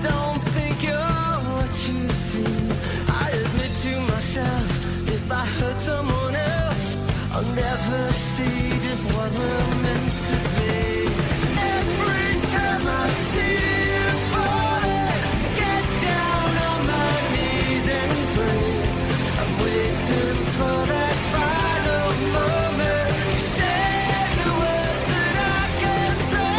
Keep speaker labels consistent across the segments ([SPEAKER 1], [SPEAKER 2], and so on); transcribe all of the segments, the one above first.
[SPEAKER 1] don't think you're what you seem. I admit to myself, if I hurt someone else, I'll never see just what we're meant to be. Every time I see you falling, get down on my knees and pray. I'm waiting for that final moment. You say the words that I can't say.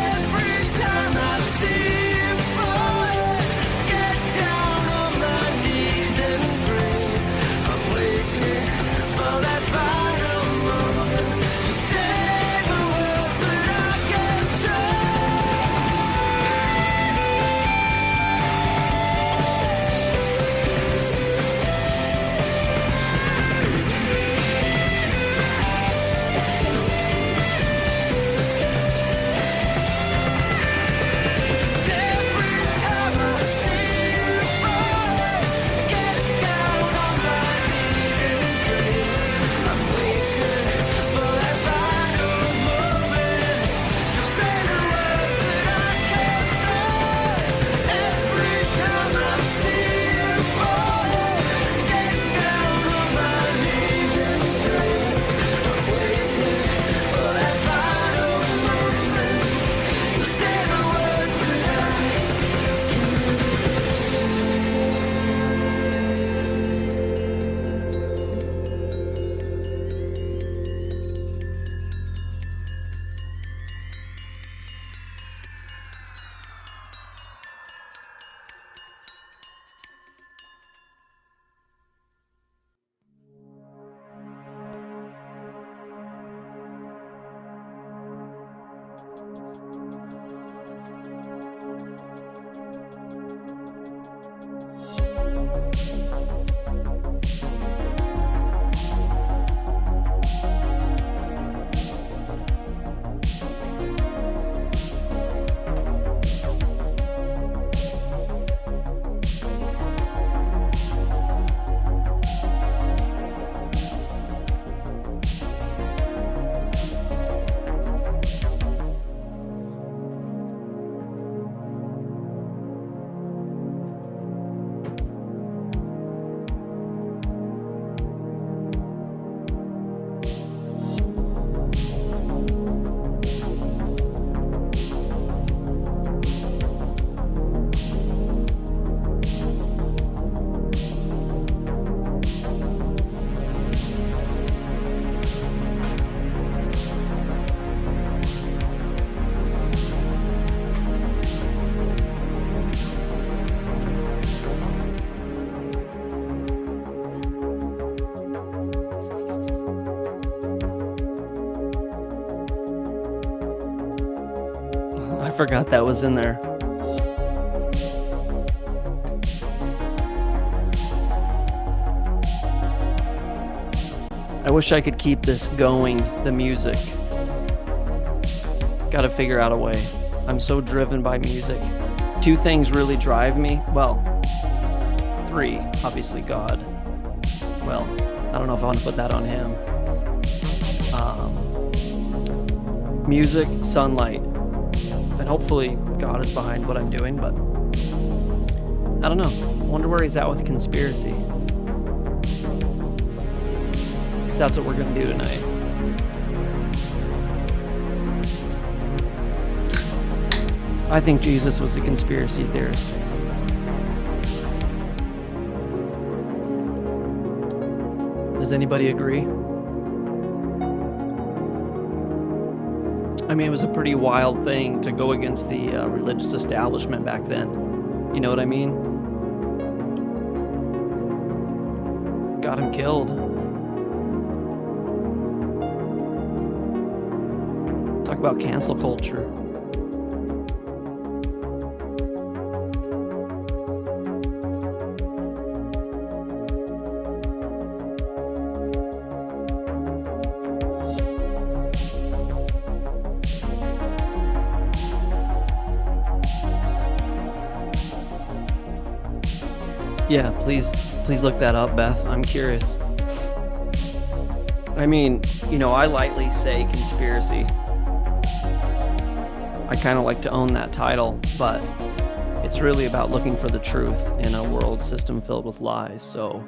[SPEAKER 1] Every time I see you falling, get down on my knees and pray. I'm waiting for that final moment. You say the words that I can't say. Every time I see you falling, get down on my knees and pray. I'm waiting for that final moment to say the words that I can't say. Every time I see you falling, get down on my knees and pray. I'm waiting for that final moment to say the words that I can't say.
[SPEAKER 2] I forgot that was in there. I wish I could keep this going, the music. Gotta figure out a way. I'm so driven by music. Two things really drive me. Well, three. Obviously God. Well, I don't know if I want to put that on him. Music, sunlight. And hopefully God is behind what I'm doing, but I don't know. I wonder where he's at with conspiracy. Because that's what we're going to do tonight. I think Jesus was a conspiracy theorist. Does anybody agree? I mean, it was a pretty wild thing to go against the religious establishment back then. You know what I mean? Got him killed. Talk about cancel culture. Yeah, please look that up, Beth. I'm curious. I mean, you know, I lightly say conspiracy. I kind of like to own that title, but It's really about looking for the truth in a world system filled with lies. So,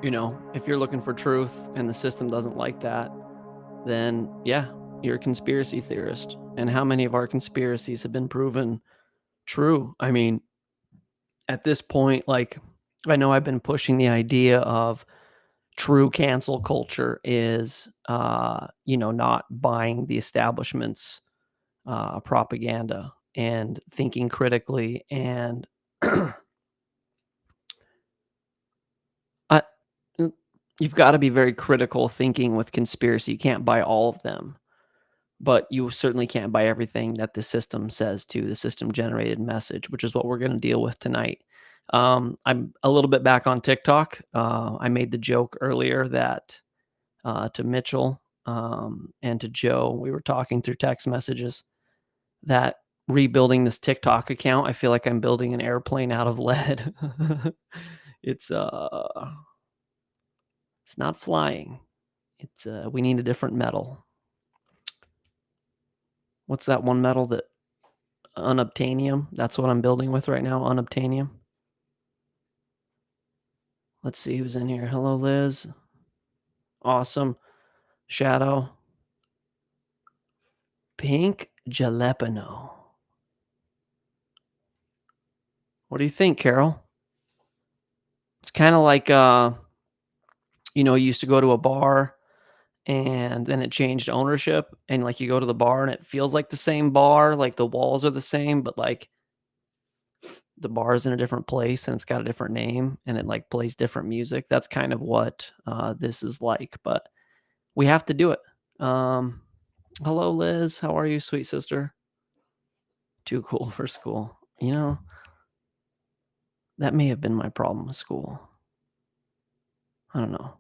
[SPEAKER 2] if you're looking for truth and the system doesn't like that, then yeah, you're a conspiracy theorist. And how many of our conspiracies have been proven true? I mean, at this point, like, I know I've been pushing the idea of true cancel culture is, not buying the establishment's propaganda and thinking critically. And I, you've got to be very critical thinking with conspiracy. You can't buy all of them, but you certainly can't buy everything that the system says to the system generated message, which is what we're going to deal with tonight. I'm a little bit back on TikTok. I made the joke earlier that to Mitchell and to Joe, we were talking through text messages, that rebuilding this TikTok account, I feel like I'm building an airplane out of lead. It's it's not flying. It's we need a different metal. What's that one metal that unobtainium? That's what I'm building with right now, unobtainium. Let's see who's in here. Hello, Liz. Awesome. Shadow. Pink jalapeno. What do you think, Carol? It's kind of like you used to go to a bar and then it changed ownership, and like you go to the bar and it feels like the same bar, like the walls are the same, but like the bar is in a different place and it's got a different name and it like plays different music. That's kind of what this is like, but we have to do it. Hello, Liz. How are you, sweet sister? Too cool for school. That may have been my problem with school. I don't know.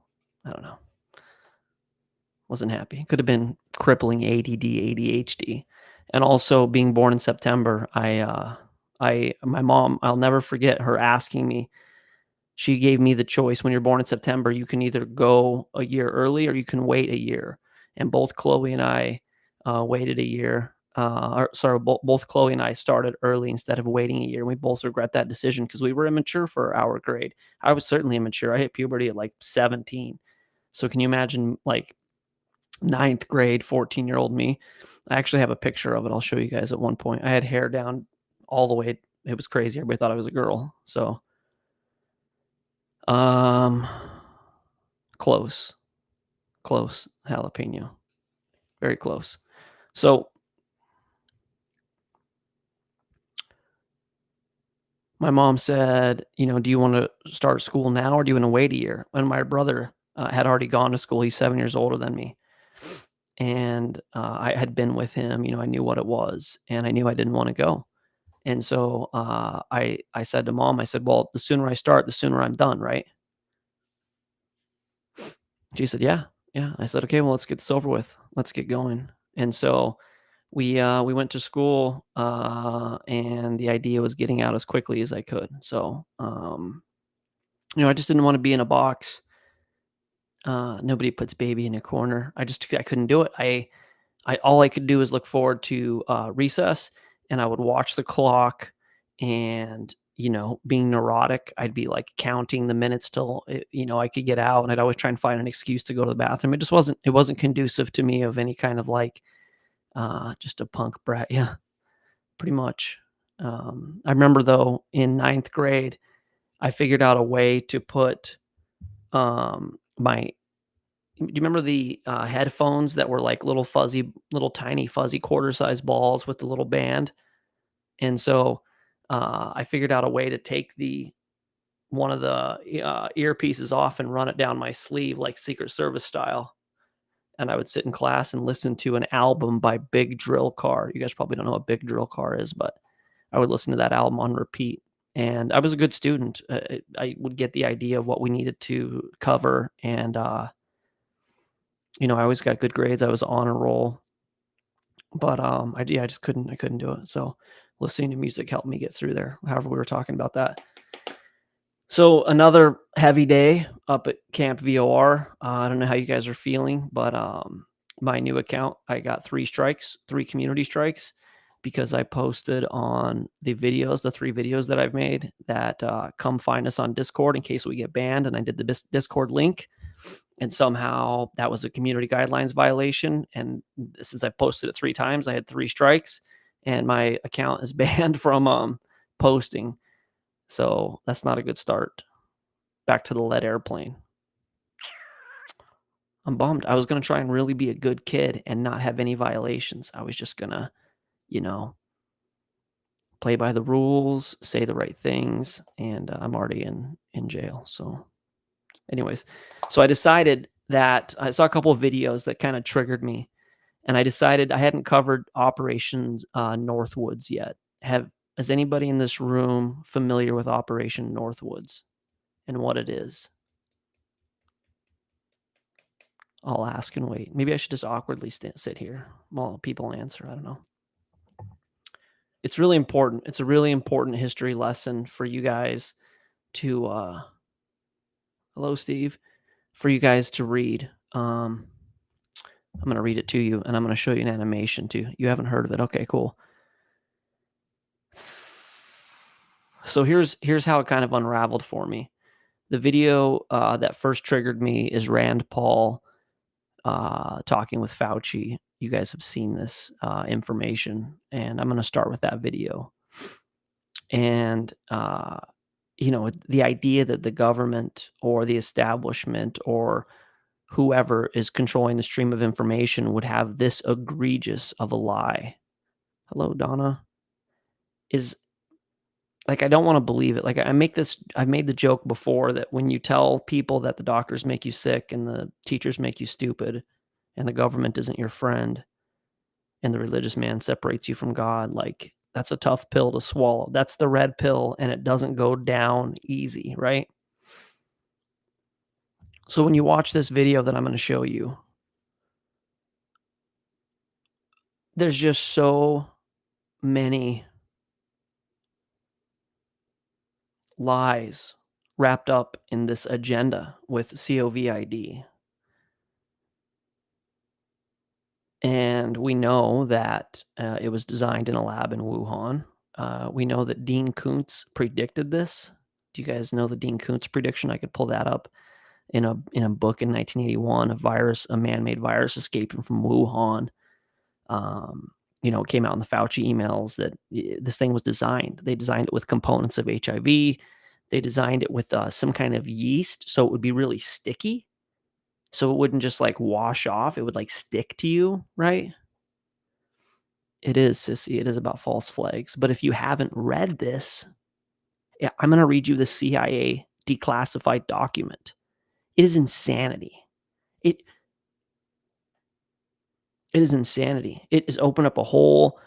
[SPEAKER 2] Wasn't happy. Could have been crippling ADD, ADHD. And also being born in September, my mom, I'll never forget her asking me. She gave me the choice: when you're born in September, you can either go a year early or you can wait a year. And both Chloe and I waited a year. Both Chloe and I started early instead of waiting a year. We both regret that decision because we were immature for our grade. I was certainly immature. I hit puberty at like 17. So can you imagine like ninth grade, 14-year-old me? I actually have a picture of it. I'll show you guys at one point. I had hair down all the way. It was crazy. Everybody thought I was a girl. So, close jalapeno, very close. So my mom said, do you want to start school now or do you want to wait a year? And my brother had already gone to school. He's 7 years older than me. And I had been with him, I knew what it was, and I knew I didn't want to go. And so I said to Mom, I said, well, the sooner I start, the sooner I'm done, right? She said, yeah. I said, okay, well, let's get this over with. Let's get going. And so we went to school, and the idea was getting out as quickly as I could. So, I just didn't want to be in a box. Nobody puts baby in a corner. I couldn't do it. All I could do is look forward to recess, and I would watch the clock, and being neurotic, I'd be like counting the minutes till I could get out, and I'd always try and find an excuse to go to the bathroom. It wasn't conducive to me of any kind of like just a punk brat. Yeah, pretty much. I remember though in ninth grade, I figured out a way to put my. Do you remember the headphones that were like little tiny fuzzy quarter-sized balls with the little band? And so I figured out a way to take one of the earpieces off and run it down my sleeve like Secret Service style. And I would sit in class and listen to an album by Big Drill Car. You guys probably don't know what Big Drill Car is, but I would listen to that album on repeat. And I was a good student. I would get the idea of what we needed to cover, and I always got good grades. I was on a roll, but I just couldn't do it. So listening to music helped me get through there. However, we were talking about that. So another heavy day up at Camp VOR. I don't know how you guys are feeling, but my new account, I got 3 community strikes. because I posted on the videos, the 3 videos that I've made that, come find us on Discord in case we get banned, and I did the Discord link, and somehow that was a community guidelines violation, and since I posted it 3 times, I had 3 strikes, and my account is banned from, posting, so that's not a good start. Back to the lead airplane. I'm bummed. I was gonna try and really be a good kid and not have any violations. I was just gonna, you know, play by the rules, say the right things, and I'm already in jail. So, anyways, so I decided that I saw a couple of videos that kind of triggered me, and I decided I hadn't covered Operations Northwoods yet. Is anybody in this room familiar with Operation Northwoods and what it is? I'll ask and wait. Maybe I should just awkwardly sit here while people answer. I don't know. It's really important. It's a really important history lesson for you guys to hello, Steve, for you guys to read. I'm going to read it to you, and I'm going to show you an animation too. You haven't heard of it. Okay, cool. So here's how it kind of unraveled for me. The video that first triggered me is Rand Paul talking with Fauci. You guys have seen this information, and I'm going to start with that video. And the idea that the government or the establishment or whoever is controlling the stream of information would have this egregious of a lie. Hello, Donna. Is like, I don't want to believe it. Like, I've made the joke before that when you tell people that the doctors make you sick and the teachers make you stupid and the government isn't your friend and the religious man separates you from God, like, that's a tough pill to swallow. That's the red pill, and it doesn't go down easy, right? So when you watch this video that I'm going to show you, there's just so many lies wrapped up in this agenda with COVID. And we know that it was designed in a lab in Wuhan. We know that Dean Koontz predicted this. Do you guys know the Dean Koontz prediction? I could pull that up in a book in 1981, a man-made virus escaping from Wuhan. It came out in the Fauci emails that this thing was designed. They designed it with components of HIV. They designed it with some kind of yeast, so it would be really sticky. So it wouldn't just like wash off. It would like stick to you, right? It is, sissy. It is about false flags. But if you haven't read this, yeah, I'm going to read you the CIA declassified document. It is insanity. It is insanity. It has opened up a whole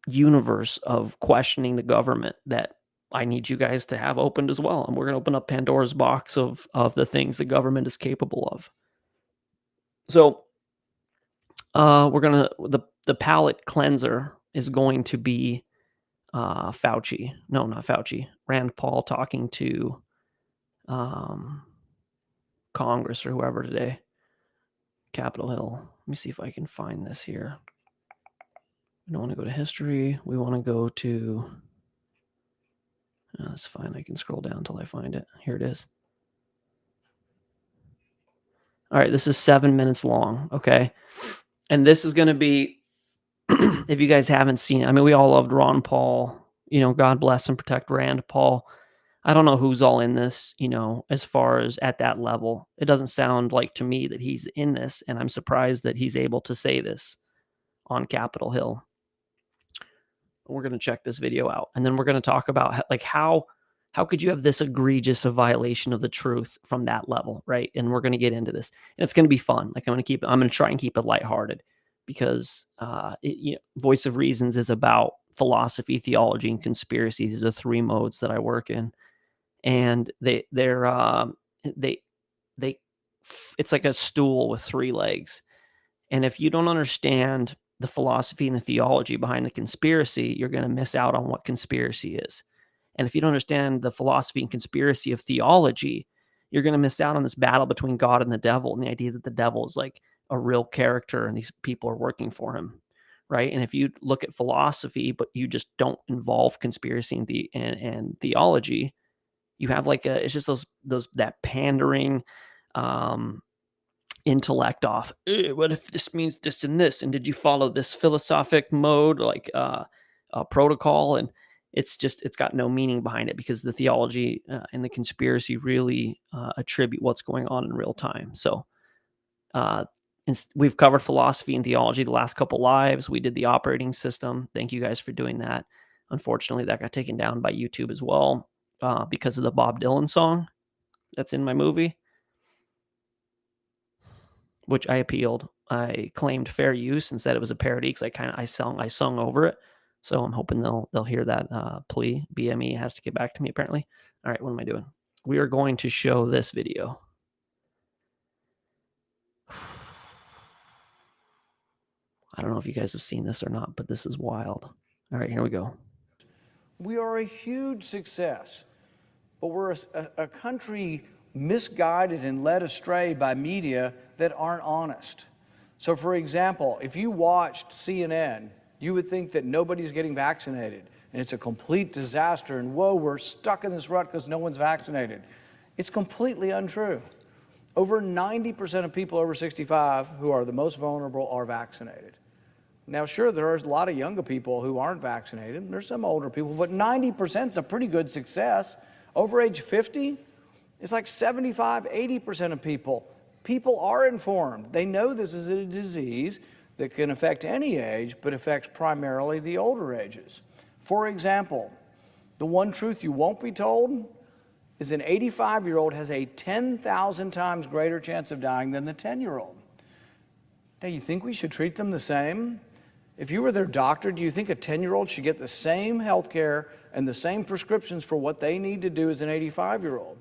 [SPEAKER 2] universe of questioning the government that I need you guys to have opened as well. And we're going to open up Pandora's box of the things the government is capable of. So we're going to, the palate cleanser is going to be Fauci. No, not Fauci. Rand Paul talking to Congress or whoever today. Capitol Hill. Let me see if I can find this here. We don't want to go to history. We want to go to... that's fine. I can scroll down until I find it. Here it is. All right, this is 7 minutes long, okay? And this is going to be, if you guys haven't seen it, I mean, we all loved Ron Paul. God bless and protect Rand Paul. I don't know who's all in this, as far as at that level. It doesn't sound like to me that he's in this, and I'm surprised that he's able to say this on Capitol Hill. We're going to check this video out, and then we're going to talk about like how could you have this egregious a violation of the truth from that level, right? And we're going to get into this, and it's going to be fun. Like I'm going to try and keep it lighthearted because Voice of Reasons is about philosophy, theology, and conspiracy. These are 3 modes that I work in, and it's like a stool with 3 legs. And if you don't understand the philosophy and the theology behind the conspiracy, you're going to miss out on what conspiracy is. And if you don't understand the philosophy and conspiracy of theology, you're going to miss out on this battle between God and the devil, and the idea that the devil is like a real character and these people are working for him, right? And if you look at philosophy, but you just don't involve conspiracy and theology, you have like it's just those that pandering um, intellect off. What if this means this and this? And did you follow this philosophic mode, like protocol? And it's got no meaning behind it because the theology and the conspiracy really attribute what's going on in real time. So uh, we've covered philosophy and theology the last couple lives. We did the operating system. Thank you guys for doing that. Unfortunately, that got taken down by YouTube as well because of the Bob Dylan song that's in my movie, which I appealed. I claimed fair use and said it was a parody because I sung over it. So I'm hoping they'll hear that plea. BME has to get back to me apparently. All right, what am I doing? We are going to show this video. I don't know if you guys have seen this or not, but this is wild. All right, here we go.
[SPEAKER 3] We are a huge success, but we're a country misguided and led astray by media that aren't honest. So for example, if you watched CNN, you would think that nobody's getting vaccinated and it's a complete disaster and whoa, we're stuck in this rut because no one's vaccinated. It's completely untrue. Over 90% of people over 65 who are the most vulnerable are vaccinated. Now, sure, there are a lot of younger people who aren't vaccinated. There's some older people, but 90% is a pretty good success. Over age 50, it's like 75, 80% of people. People are informed. They know this is a disease that can affect any age, but affects primarily the older ages. For example, the one truth you won't be told is an 85-year-old has a 10,000 times greater chance of dying than the 10-year-old. Now, you think we should treat them the same? If you were their doctor, do you think a 10-year-old should get the same health care and the same prescriptions for what they need to do as an 85-year-old?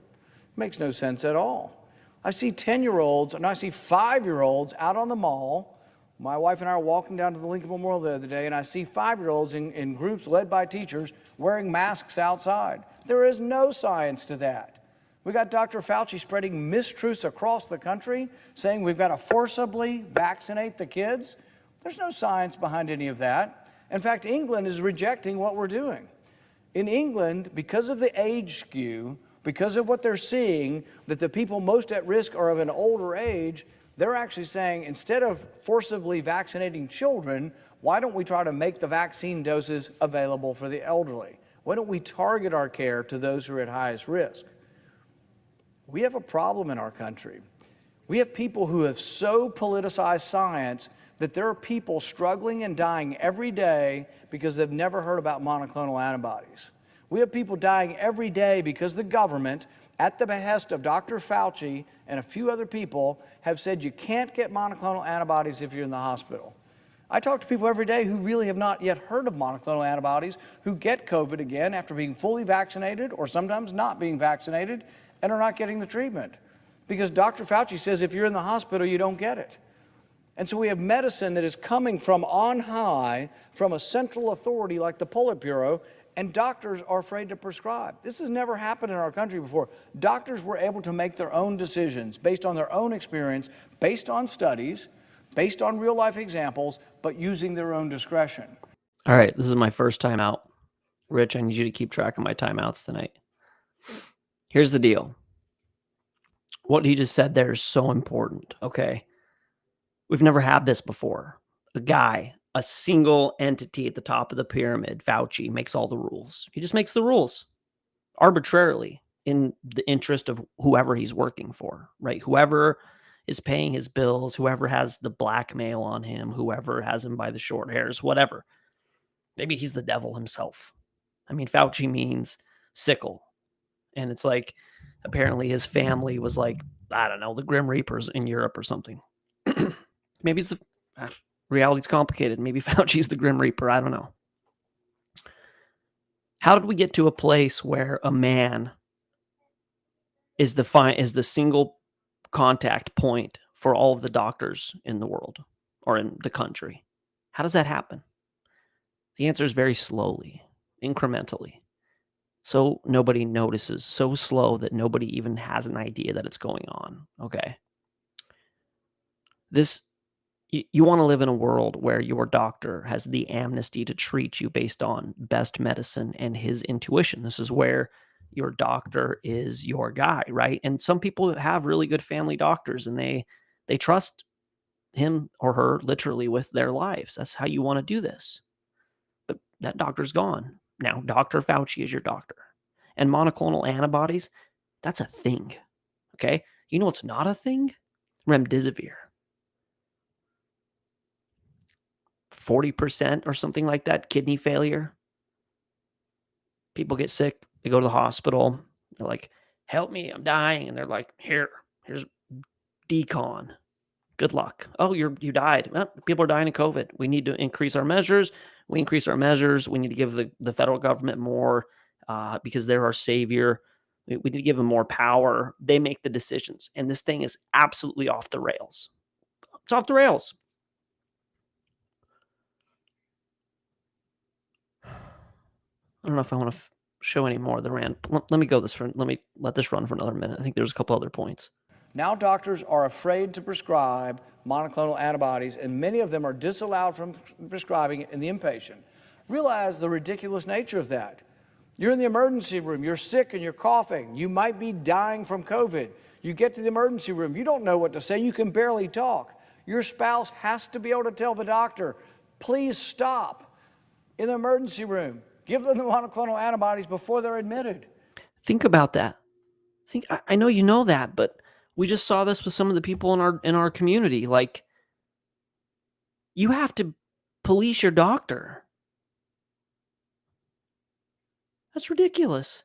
[SPEAKER 3] Makes no sense at all. I see 10-year-olds and I see 5-year-olds out on the mall. My wife and I are walking down to the Lincoln Memorial the other day, and I see 5-year-olds in groups led by teachers wearing masks outside. There is no science to that. We got Dr. Fauci spreading mistruths across the country, saying we've got to forcibly vaccinate the kids. There's no science behind any of that. In fact, England is rejecting what we're doing. In England, because of the age skew, because of what they're seeing, that the people most at risk are of an older age, they're actually saying instead of forcibly vaccinating children, why don't we try to make the vaccine doses available for the elderly? Why don't we target our care to those who are at highest risk? We have a problem in our country. We have people who have so politicized science that there are people struggling and dying every day because they've never heard about monoclonal antibodies. We have people dying every day because the government, at the behest of Dr. Fauci and a few other people, have said you can't get monoclonal antibodies if you're in the hospital. I talk to people every day who really have not yet heard of monoclonal antibodies, who get COVID again after being fully vaccinated or sometimes not being vaccinated and are not getting the treatment. Because Dr. Fauci says if you're in the hospital, you don't get it. And so we have medicine that is coming from on high, from a central authority like the Politburo, and doctors are afraid to prescribe. This has never happened in our country before. Doctors were able to make their own decisions based on their own experience, based on studies, based on real-life examples, but using their own discretion.
[SPEAKER 2] All right, this is my first time out. Rich, I need you to keep track of my timeouts tonight. Here's the deal. What he just said there is so important, okay? We've never had this before. A single entity at the top of the pyramid, Fauci, makes all the rules. He just makes the rules arbitrarily in the interest of whoever he's working for, right? Whoever is paying his bills, whoever has the blackmail on him, whoever has him by the short hairs, whatever. Maybe he's the devil himself. I mean, Fauci means sickle. And it's like, apparently his family was like, I don't know, the Grim Reapers in Europe or something. Maybe it's reality's complicated. Maybe Fauci's the Grim Reaper. I don't know. How did we get to a place where a man is the single contact point for all of the doctors in the world or in the country? How does that happen? The answer is very slowly, incrementally. So nobody notices, so slow that nobody even has an idea that it's going on. Okay. you want to live in a world where your doctor has the amnesty to treat you based on best medicine and his intuition. This is where your doctor is your guy, right? And some people have really good family doctors, and they trust him or her literally with their lives. That's how you want to do this. But that doctor's gone. Now, Dr. Fauci is your doctor. And monoclonal antibodies, that's a thing. Okay? You know what's not a thing? Remdesivir. 40% or something like that, kidney failure. People get sick, they go to the hospital. They're like, help me, I'm dying. And they're like, here's decon. Good luck. Oh, you died. Well, people are dying of COVID. We need to increase our measures. We increase our measures. We need to give the federal government more because they're our savior. We need to give them more power. They make the decisions. And this thing is absolutely off the rails. It's off the rails. I don't know if I want to show any more of the rant. Let me go this for. Let me let this run for another minute. I think there's a couple other points.
[SPEAKER 3] Now doctors are afraid to prescribe monoclonal antibodies, and many of them are disallowed from prescribing it in the inpatient. Realize the ridiculous nature of that. You're in the emergency room, you're sick and you're coughing. You might be dying from COVID. You get to the emergency room, you don't know what to say, you can barely talk. Your spouse has to be able to tell the doctor, please stop. In the emergency room, give them the monoclonal antibodies before they're admitted.
[SPEAKER 2] Think about that. I know you know that, but we just saw this with some of the people in our community. Like, you have to police your doctor. That's ridiculous.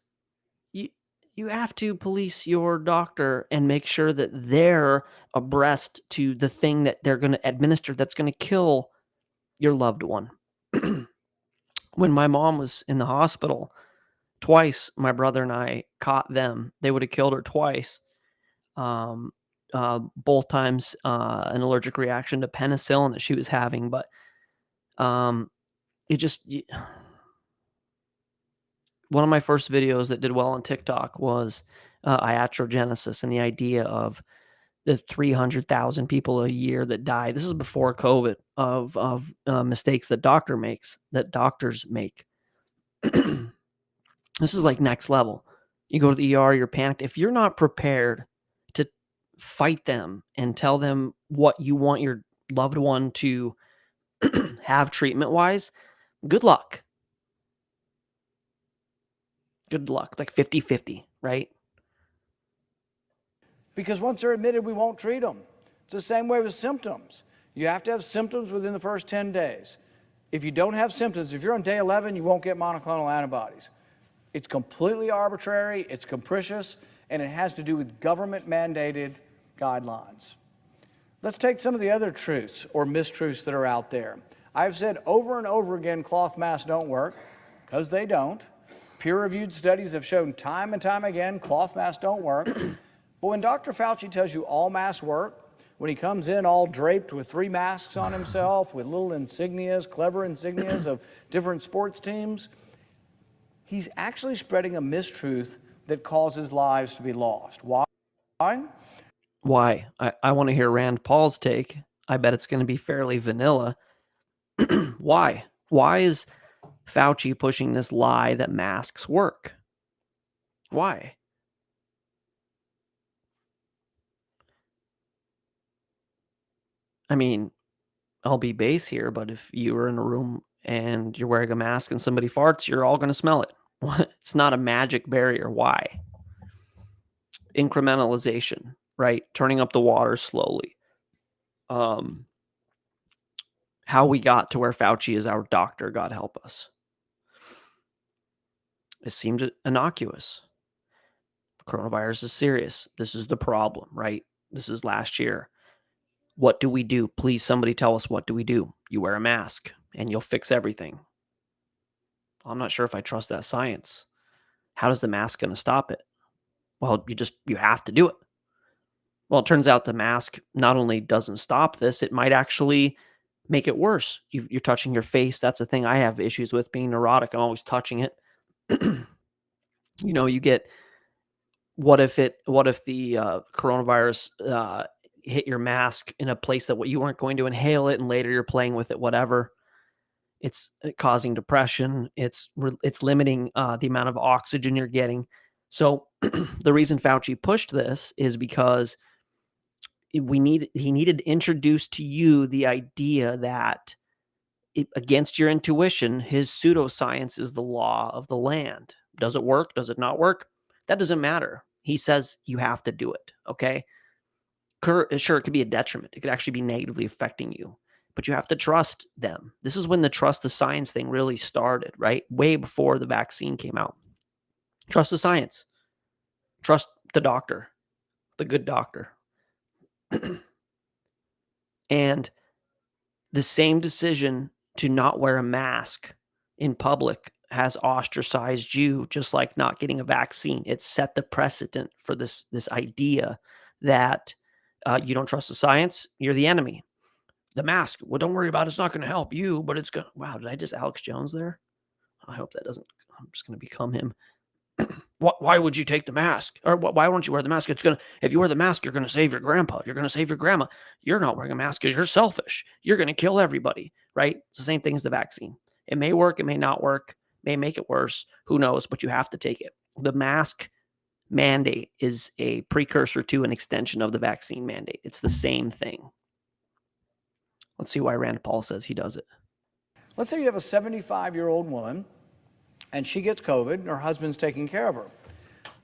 [SPEAKER 2] You have to police your doctor and make sure that they're abreast to the thing that they're going to administer that's going to kill your loved one. When my mom was in the hospital, twice my brother and I caught them. They would have killed her twice. Both times an allergic reaction to penicillin that she was having, but one of my first videos that did well on TikTok was iatrogenesis and the idea of the 300,000 people a year that die. This is before COVID of mistakes that doctors make. This is like next level. You go to the ER, you're panicked. If you're not prepared to fight them and tell them what you want your loved one to have treatment-wise, good luck. Good luck. Like 50-50, right?
[SPEAKER 3] Because once they're admitted, we won't treat them. It's the same way with symptoms. You have to have symptoms within the first 10 days. If you don't have symptoms, if you're on day 11, you won't get monoclonal antibodies. It's completely arbitrary, it's capricious, and it has to do with government-mandated guidelines. Let's take some of the other truths or mistruths that are out there. I've said over and over again, cloth masks don't work, because they don't. Peer-reviewed studies have shown time and time again, cloth masks don't work. But when Dr. Fauci tells you all masks work, when he comes in all draped with 3 masks on himself, with little insignias, clever insignias of different sports teams, he's actually spreading a mistruth that causes lives to be lost. Why?
[SPEAKER 2] Why? I want to hear Rand Paul's take. I bet it's going to be fairly vanilla. Why? Why is Fauci pushing this lie that masks work? Why? I mean, I'll be base here, but if you were in a room and you're wearing a mask and somebody farts, you're all going to smell it. It's not a magic barrier. Why? Incrementalization, right? Turning up the water slowly. How we got to where Fauci is our doctor, God help us. It seemed innocuous. Coronavirus is serious. This is the problem, right? This is last year. What do we do? Please, somebody tell us, what do we do? You wear a mask and you'll fix everything. I'm not sure if I trust that science. How is the mask going to stop it? Well, you have to do it. Well, it turns out the mask not only doesn't stop this, it might actually make it worse. You're touching your face. That's the thing I have issues with, being neurotic. I'm always touching it. You get, what if the coronavirus hit your mask in a place that you weren't going to inhale it, and later you're playing with it, whatever. It's causing depression. It's limiting the amount of oxygen you're getting. So the reason Fauci pushed this is because he needed to introduce to you the idea that against your intuition, his pseudoscience is the law of the land. Does it work? Does it not work? That doesn't matter. He says you have to do it. Okay. Sure, it could be a detriment. It could actually be negatively affecting you, but you have to trust them. This is when the trust the science thing really started, right? Way before the vaccine came out. Trust the science. Trust the doctor, the good doctor. And the same decision to not wear a mask in public has ostracized you, just like not getting a vaccine. It set the precedent for this idea that you don't trust the science, you're the enemy. The mask, well, don't worry about it. It's not going to help you, but it's going to. Wow, did I just Alex Jones there? I hope that doesn't. I'm just going to become him. Why would you take the mask? Or why won't you wear the mask? If you wear the mask, you're going to save your grandpa. You're going to save your grandma. You're not wearing a mask because you're selfish. You're going to kill everybody, right? It's the same thing as the vaccine. It may work. It may not work. May make it worse. Who knows? But you have to take it. The mask mandate is a precursor to an extension of the vaccine mandate. It's the same thing. Let's see why Rand Paul says he does it.
[SPEAKER 3] Let's say you have a 75-year-old woman and she gets COVID and her husband's taking care of her.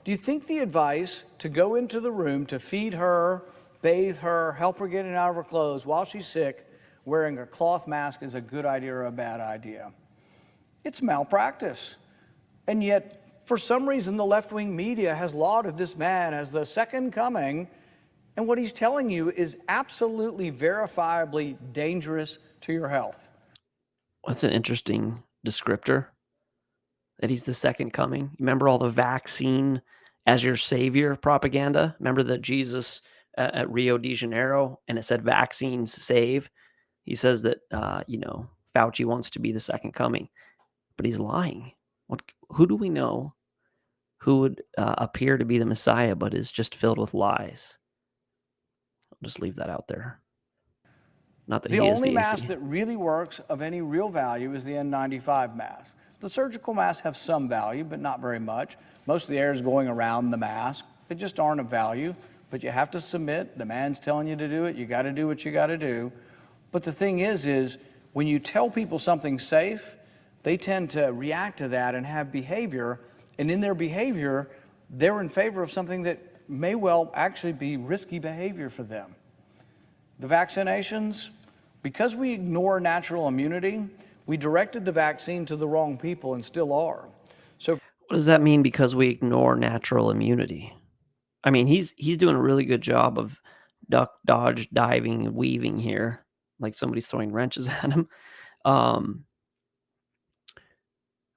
[SPEAKER 3] Do you think the advice to go into the room to feed her, bathe her, help her get in and out of her clothes while she's sick, wearing a cloth mask is a good idea or a bad idea? It's malpractice. And yet, for some reason, the left-wing media has lauded this man as the second coming, and what he's telling you is absolutely verifiably dangerous to your health.
[SPEAKER 2] What's an interesting descriptor? That he's the second coming. Remember all the vaccine as your savior propaganda? Remember that Jesus at Rio de Janeiro, and it said vaccines save? He says that, Fauci wants to be the second coming, but he's lying. Who do we know who would appear to be the Messiah, but is just filled with lies? I'll just leave that out there. Not that
[SPEAKER 3] The
[SPEAKER 2] he is
[SPEAKER 3] only
[SPEAKER 2] the
[SPEAKER 3] mask
[SPEAKER 2] AC.
[SPEAKER 3] that really works of any real value is the N95 mask. The surgical masks have some value, but not very much. Most of the air is going around the mask. They just aren't of value, but you have to submit. The man's telling you to do it. You got to do what you got to do. But the thing is when you tell people something's safe, they tend to react to that and have behavior. And in their behavior, they're in favor of something that may well actually be risky behavior for them. The vaccinations, because we ignore natural immunity, we directed the vaccine to the wrong people and still are. So
[SPEAKER 2] What does that mean, because we ignore natural immunity? I mean, he's doing a really good job of duck, dodge, diving, and weaving here, like somebody's throwing wrenches at him.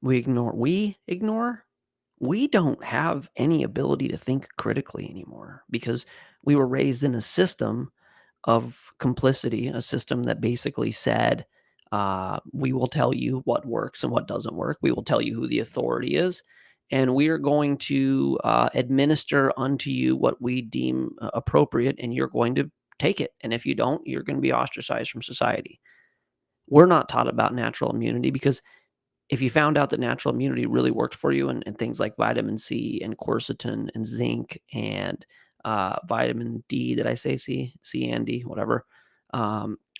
[SPEAKER 2] We ignore. We don't have any ability to think critically anymore because we were raised in a system of complicity, a system that basically said, we will tell you what works and what doesn't work. We will tell you who the authority is, and we are going to administer unto you what we deem appropriate, and you're going to take it. And if you don't, you're going to be ostracized from society. We're not taught about natural immunity, because if you found out that natural immunity really worked for you, and things like vitamin C and quercetin and zinc and vitamin D, did I say C? C and D, whatever.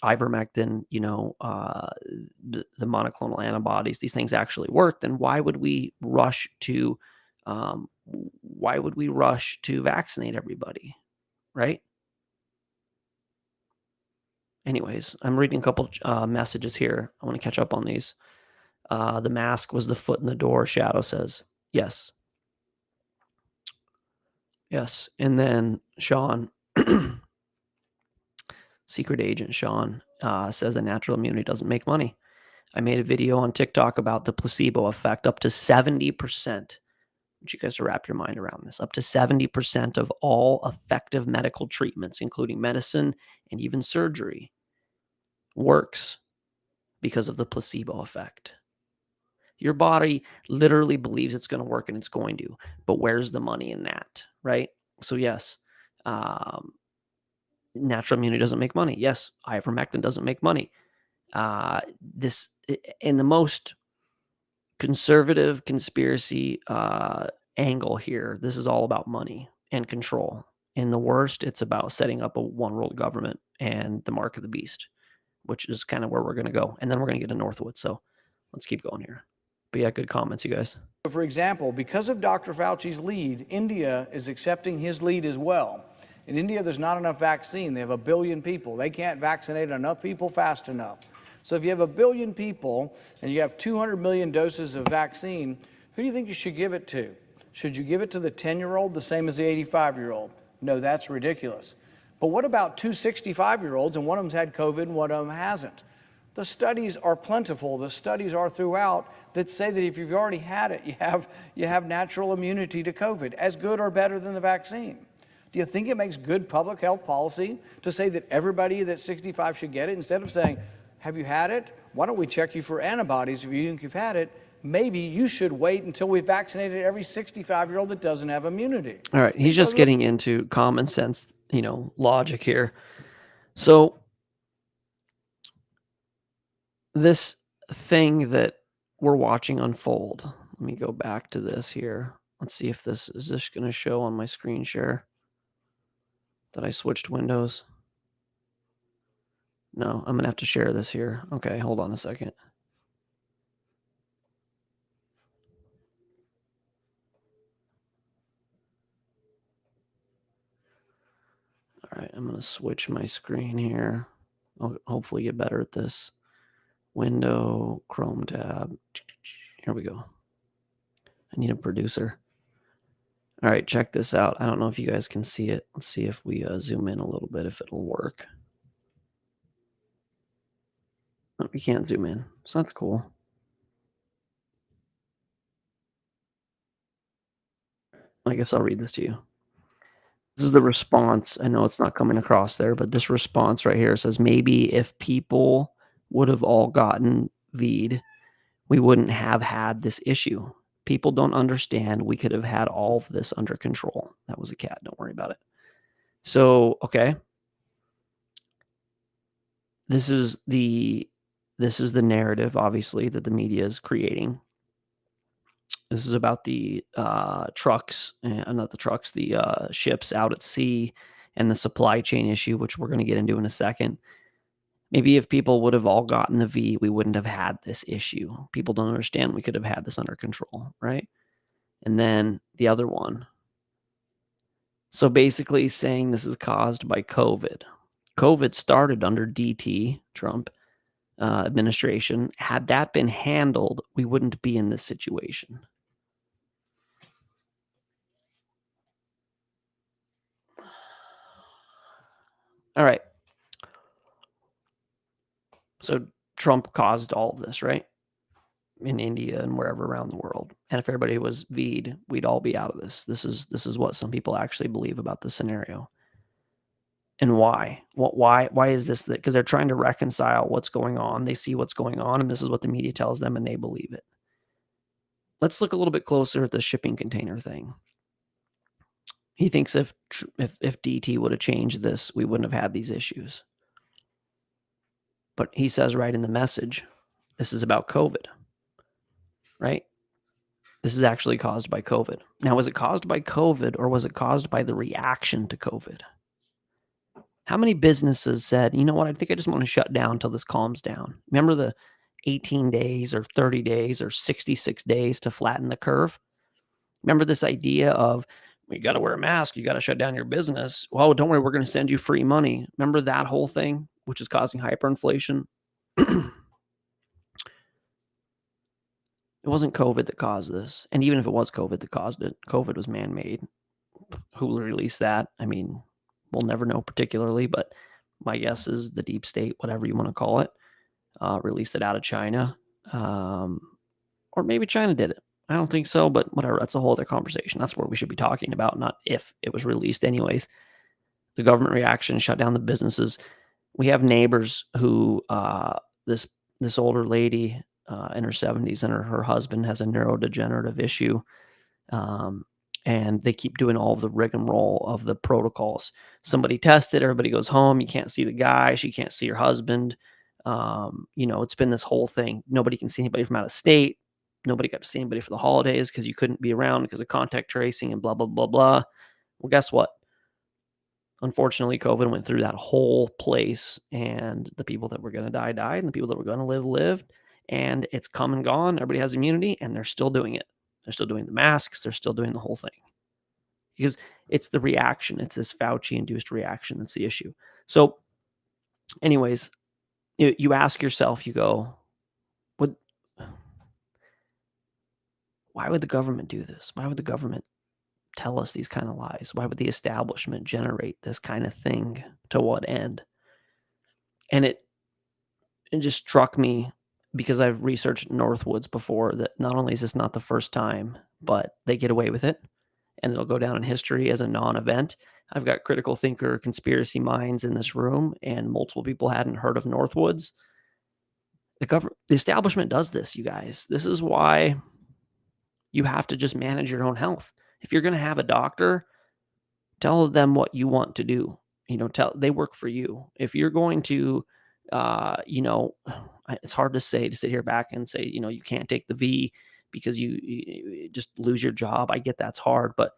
[SPEAKER 2] Ivermectin, the monoclonal antibodies, these things actually work, then why would we rush to vaccinate everybody, right? Anyways, I'm reading a couple messages here. I want to catch up on these. The mask was the foot in the door, Shadow says. Yes. Yes. And then Sean, secret agent Sean, says that natural immunity doesn't make money. I made a video on TikTok about the placebo effect. Up to 70%. I want you guys to wrap your mind around this. Up to 70% of all effective medical treatments, including medicine and even surgery, works because of the placebo effect. Your body literally believes it's going to work, and it's going to, but where's the money in that, right? So yes, natural immunity doesn't make money. Yes, ivermectin doesn't make money. In the most conservative conspiracy angle here, this is all about money and control. In the worst, it's about setting up a one world government and the mark of the beast, which is kind of where we're going to go. And then we're going to get to Northwoods. So let's keep going here. But yeah, good comments, you guys.
[SPEAKER 3] For example, because of Dr. Fauci's lead, India is accepting his lead as well. In India, there's not enough vaccine. They have 1 billion people. They can't vaccinate enough people fast enough. So if you have 1 billion people and you have 200 million doses of vaccine, who do you think you should give it to? Should you give it to the 10-year-old the same as the 85-year-old? No, that's ridiculous. But what about 2 65-year-olds, and one of them's had COVID and one of them hasn't? The studies are plentiful. The studies are throughout that say that if you've already had it, you have natural immunity to COVID, as good or better than the vaccine. Do you think it makes good public health policy to say that everybody that's 65 should get it, instead of saying, have you had it? Why don't we check you for antibodies if you think you've had it? Maybe you should wait until we've vaccinated every 65-year-old that doesn't have immunity.
[SPEAKER 2] All right, he's just getting into common sense, logic here. So this thing that we're watching unfold, let me go back to this here. Let's see if this is going to show on my screen share that I switched windows. No, I'm going to have to share this here. Okay, hold on a second. All right, I'm going to switch my screen here. I'll hopefully get better at this. Window, Chrome tab. Here we go. I need a producer. All right, check this out. I don't know if you guys can see it. Let's see if we zoom in a little bit, if it'll work. Oh, you can't zoom in, so that's cool. I guess I'll read this to you. This is the response. I know it's not coming across there, but this response right here says, maybe if people would have all gotten V'd, we wouldn't have had this issue. People don't understand. We could have had all of this under control. That was a cat. Don't worry about it. So, okay. This is the narrative, obviously, that the media is creating. This is about the trucks, not the trucks, the ships out at sea and the supply chain issue, which we're going to get into in a second. Maybe if people would have all gotten the V, we wouldn't have had this issue. People don't understand. We could have had this under control, right? And then the other one. So basically saying this is caused by COVID. COVID started under DT, Trump administration. Had that been handled, we wouldn't be in this situation. All right. So Trump caused all of this, right? In India and wherever around the world. And if everybody was V'd, we'd all be out of this. This is what some people actually believe about this scenario. And why? Why is this? Because they're trying to reconcile what's going on. They see what's going on, and this is what the media tells them, and they believe it. Let's look a little bit closer at the shipping container thing. He thinks if DT would have changed this, we wouldn't have had these issues. But he says right in the message, this is about COVID, right? This is actually caused by COVID. Now, was it caused by COVID, or was it caused by the reaction to COVID? How many businesses said, you know what, I think I just want to shut down until this calms down? Remember the 18 days or 30 days or 66 days to flatten the curve? Remember this idea of, you got to wear a mask, you got to shut down your business. Well, don't worry, we're going to send you free money. Remember that whole thing, which is causing hyperinflation? It wasn't COVID that caused this. And even if it was COVID that caused it, COVID was man-made. Who released that? I mean, we'll never know particularly, but my guess is the deep state, whatever you want to call it, released it out of China. Or maybe China did it. I don't think so, but whatever. That's a whole other conversation. That's what we should be talking about, not if it was released anyways. The government reaction shut down the businesses. We have neighbors who, this older lady in her 70s, and her husband has a neurodegenerative issue. and they keep doing all of the rigmarole of the protocols. Somebody tested, everybody goes home. You can't see the guy. She can't see her husband. It's been this whole thing. Nobody can see anybody from out of state. Nobody got to see anybody for the holidays because you couldn't be around because of contact tracing and blah, blah, blah, blah. Well, guess what? Unfortunately, COVID went through that whole place, and the people that were going to die died, and the people that were going to live lived, and it's come and gone. Everybody has immunity, and they're still doing it. They're still doing the masks. They're still doing the whole thing because it's the reaction. It's this Fauci-induced reaction that's the issue. So, anyways, you ask yourself, you go, why would the government do this? Why would the government tell us these kind of lies? Why would the establishment generate this kind of thing? To what end? And it just struck me because I've researched Northwoods before that not only is this not the first time, but they get away with it and it'll go down in history as a non-event. I've got critical thinker conspiracy minds in this room, and multiple people hadn't heard of Northwoods. The establishment does this, you guys. This is why you have to just manage your own health. If you're going to have a doctor, tell them what you want to do. They work for you. If you're going to, it's hard to sit here back and say, you can't take the V because you just lose your job. I get that's hard, but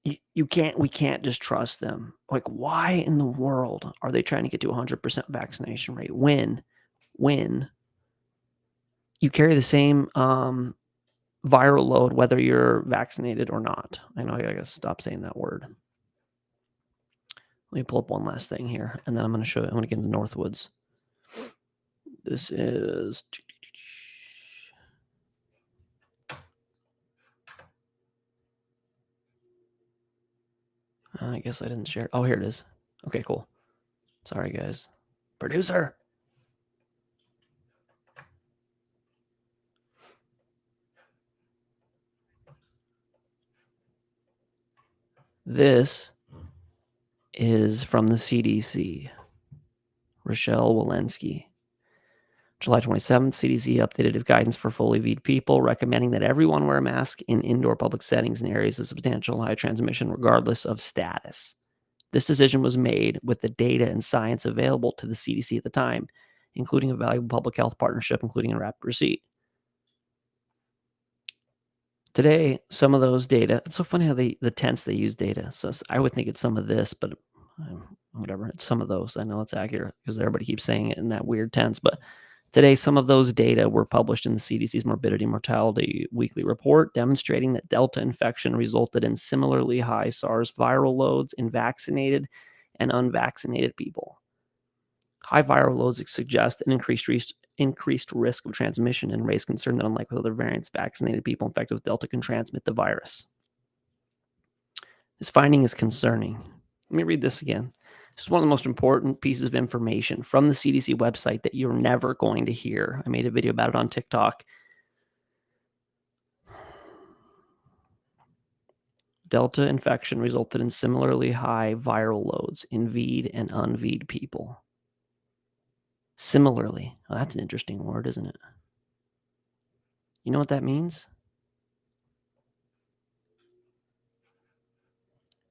[SPEAKER 2] we can't just trust them. Like, why in the world are they trying to get to 100% vaccination rate when you carry the same viral load whether you're vaccinated or not? I know I gotta stop saying that word. Let me pull up one last thing here, and then I'm going to show you. I'm going to get into Northwoods. This is... I guess I didn't share it. Oh, here it is. Okay, cool. Sorry, guys. Producer. This is from the CDC. Rochelle Walensky. July 27th, CDC updated its guidance for fully VE'd people, recommending that everyone wear a mask in indoor public settings in areas of substantial high transmission, regardless of status. This decision was made with the data and science available to the CDC at the time, including a valuable public health partnership, including a rapid receipt. Today, some of those data, it's so funny how the tense they use data. So I would think it's some of this, but whatever, it's some of those. I know it's accurate because everybody keeps saying it in that weird tense, but today, some of those data were published in the CDC's Morbidity and Mortality Weekly Report, demonstrating that Delta infection resulted in similarly high SARS viral loads in vaccinated and unvaccinated people. High viral loads suggest an increased risk of transmission and raise concern that, unlike with other variants, vaccinated people infected with Delta can transmit the virus. This finding is concerning. Let me read this again. This is one of the most important pieces of information from the CDC website that you're never going to hear. I made a video about it on TikTok. Delta infection resulted in similarly high viral loads in VE'd and unVE'd people. Similarly. Oh, that's an interesting word, isn't it? You know what that means?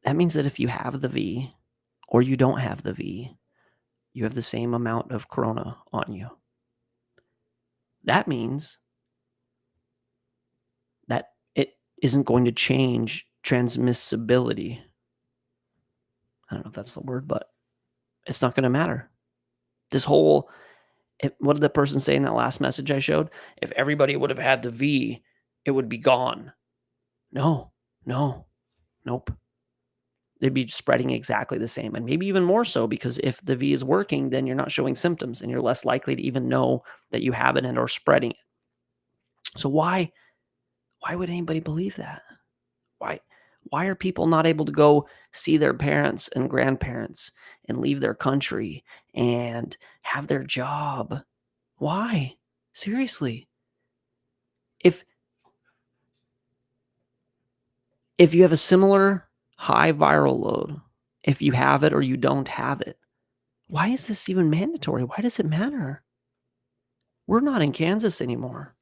[SPEAKER 2] That means that if you have the V or you don't have the V, you have the same amount of corona on you. That means that it isn't going to change transmissibility. I don't know if that's the word, but it's not going to matter. What did the person say in that last message I showed? If everybody would have had the V, it would be gone. Nope. They'd be spreading exactly the same, and maybe even more so, because if the V is working, then you're not showing symptoms and you're less likely to even know that you have it and are spreading it. So why would anybody believe that? Why are people not able to go see their parents and grandparents and leave their country and have their job? Why? Seriously. If you have a similar high viral load, if you have it or you don't have it, why is this even mandatory? Why does it matter? We're not in Kansas anymore.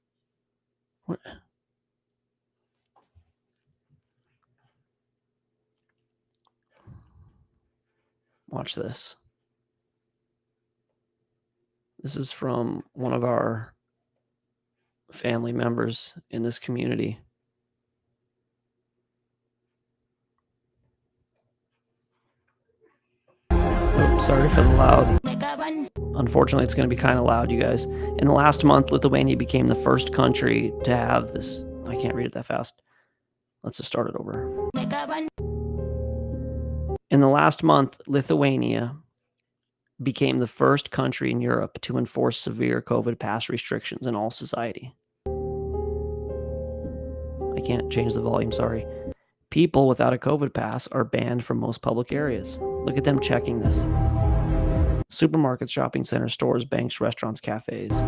[SPEAKER 2] Watch this. This is from one of our family members in this community. Oh, sorry for the loud. Unfortunately, it's going to be kind of loud, you guys. In the last month, Lithuania became the first country to have this. I can't read it that fast. Let's just start it over. In the last month, Lithuania became the first country in Europe to enforce severe COVID pass restrictions in all society. I can't change the volume, sorry. People without a COVID pass are banned from most public areas. Look at them checking this. Supermarkets, shopping centers, stores, banks, restaurants, cafes.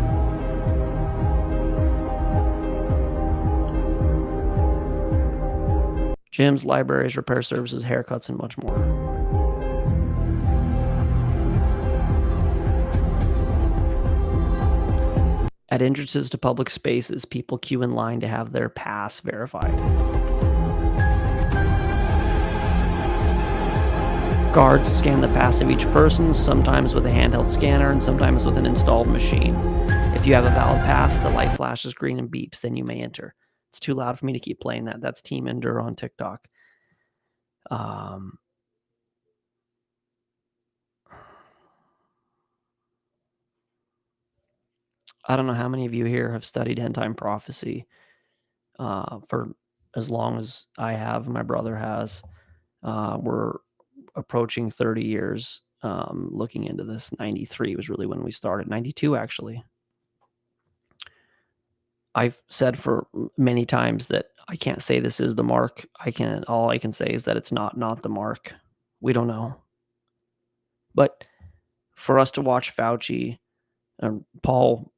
[SPEAKER 2] Gyms, libraries, repair services, haircuts, and much more. At entrances to public spaces, people queue in line to have their pass verified. Guards scan the pass of each person, sometimes with a handheld scanner and sometimes with an installed machine. If you have a valid pass, the light flashes green and beeps, then you may enter. It's too loud for me to keep playing that. That's Team Endure on TikTok. I don't know how many of you here have studied end time prophecy for as long as I have, my brother has. We're approaching 30 years looking into this. 93 was really when we started. 92, actually. I've said for many times that I can't say this is the mark. All I can say is that it's not the mark. We don't know. But for us to watch Fauci, Paul,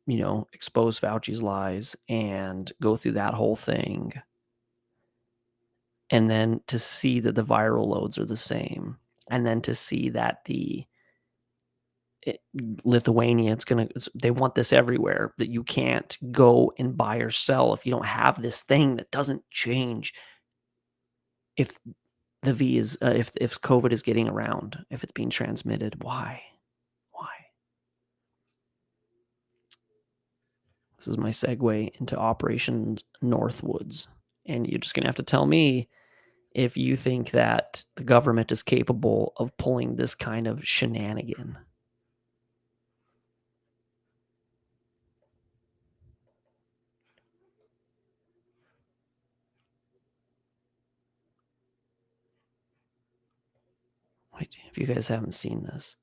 [SPEAKER 2] expose Fauci's lies and go through that whole thing, and then to see that the viral loads are the same, and then to see that Lithuania, they want this everywhere, that you can't go and buy or sell if you don't have this thing that doesn't change if the V is if COVID is getting around, if it's being transmitted. Why? This is my segue into Operation Northwoods, and you're just gonna have to tell me if you think that the government is capable of pulling this kind of shenanigan. Wait, if you guys haven't seen this.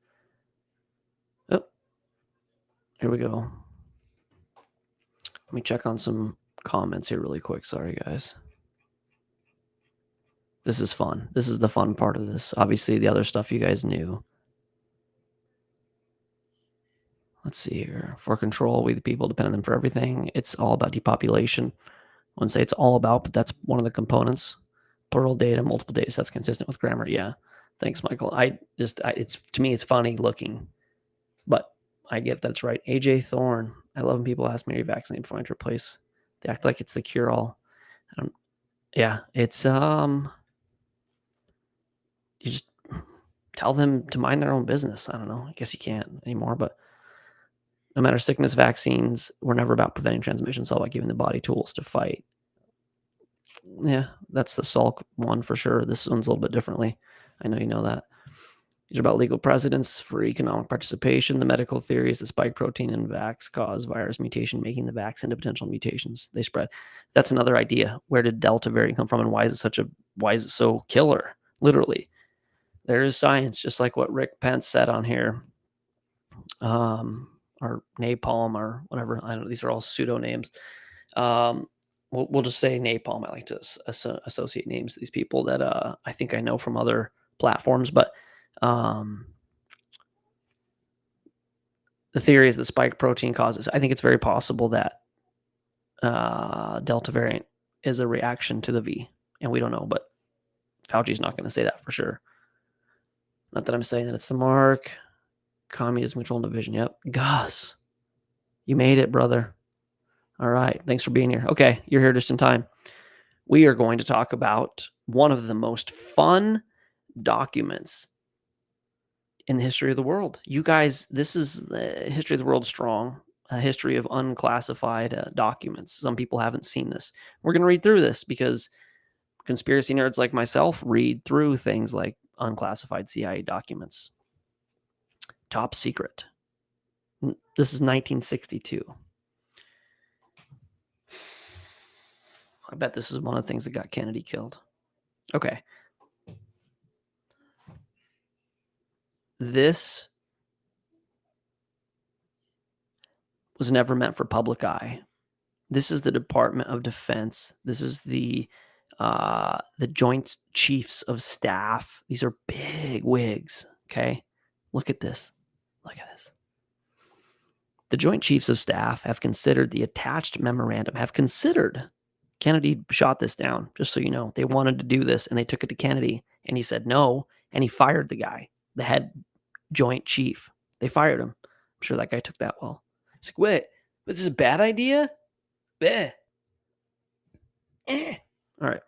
[SPEAKER 2] Oh, here we go. Let me check on some comments here really quick. Sorry, guys. This is fun. This is the fun part of this. Obviously, the other stuff you guys knew. Let's see here. For control, we the people depend on them for everything. It's all about depopulation. I wouldn't say it's all about, but that's one of the components. Plural data, multiple data sets consistent with grammar. Yeah. Thanks, Michael. To me, it's funny looking, but I get that's right. AJ Thorne. I love when people ask me, are you vaccinated before I enter a place? They act like it's the cure-all. Yeah, it's you just tell them to mind their own business. I don't know. I guess you can't anymore, but no matter sickness, vaccines, we're never about preventing transmission. It's all about giving the body tools to fight. Yeah, that's the Salk one for sure. This one's a little bit differently. I know you know that. These are about legal precedents for economic participation. The medical theory is the spike protein in vax cause virus mutation, making the vax into potential mutations. They spread. That's another idea. Where did Delta variant come from, and why is it so killer? Literally, there is science, just like what Rick Pence said on here, or napalm, or whatever. I don't know. These are all pseudo names. We'll just say napalm. I like to associate names to these people that I think I know from other platforms, but the theory is that spike protein causes. I think it's very possible that Delta variant is a reaction to the V, and we don't know, but Fauci's not going to say that for sure. Not that I'm saying that it's the mark. Communism, control, and division. Yep. Gus, you made it, brother. All right. Thanks for being here. Okay. You're here just in time. We are going to talk about one of the most fun documents in the history of the world. You guys, this is the history of the world strong, a history of unclassified documents. Some people haven't seen this. We're going to read through this because conspiracy nerds like myself read through things like unclassified CIA documents. Top secret. This is 1962. I bet this is one of the things that got Kennedy killed. Okay. This was never meant for public eye. This is the Department of Defense. This is the Joint Chiefs of Staff. These are big wigs. Okay, look at this. Look at this. The Joint Chiefs of Staff have considered the attached memorandum. Kennedy shot this down. Just so you know, they wanted to do this, and they took it to Kennedy, and he said no, and he fired the guy, the head Joint Chief. They fired him. I'm sure that guy took that well. He's like, wait, this is a bad idea? All right.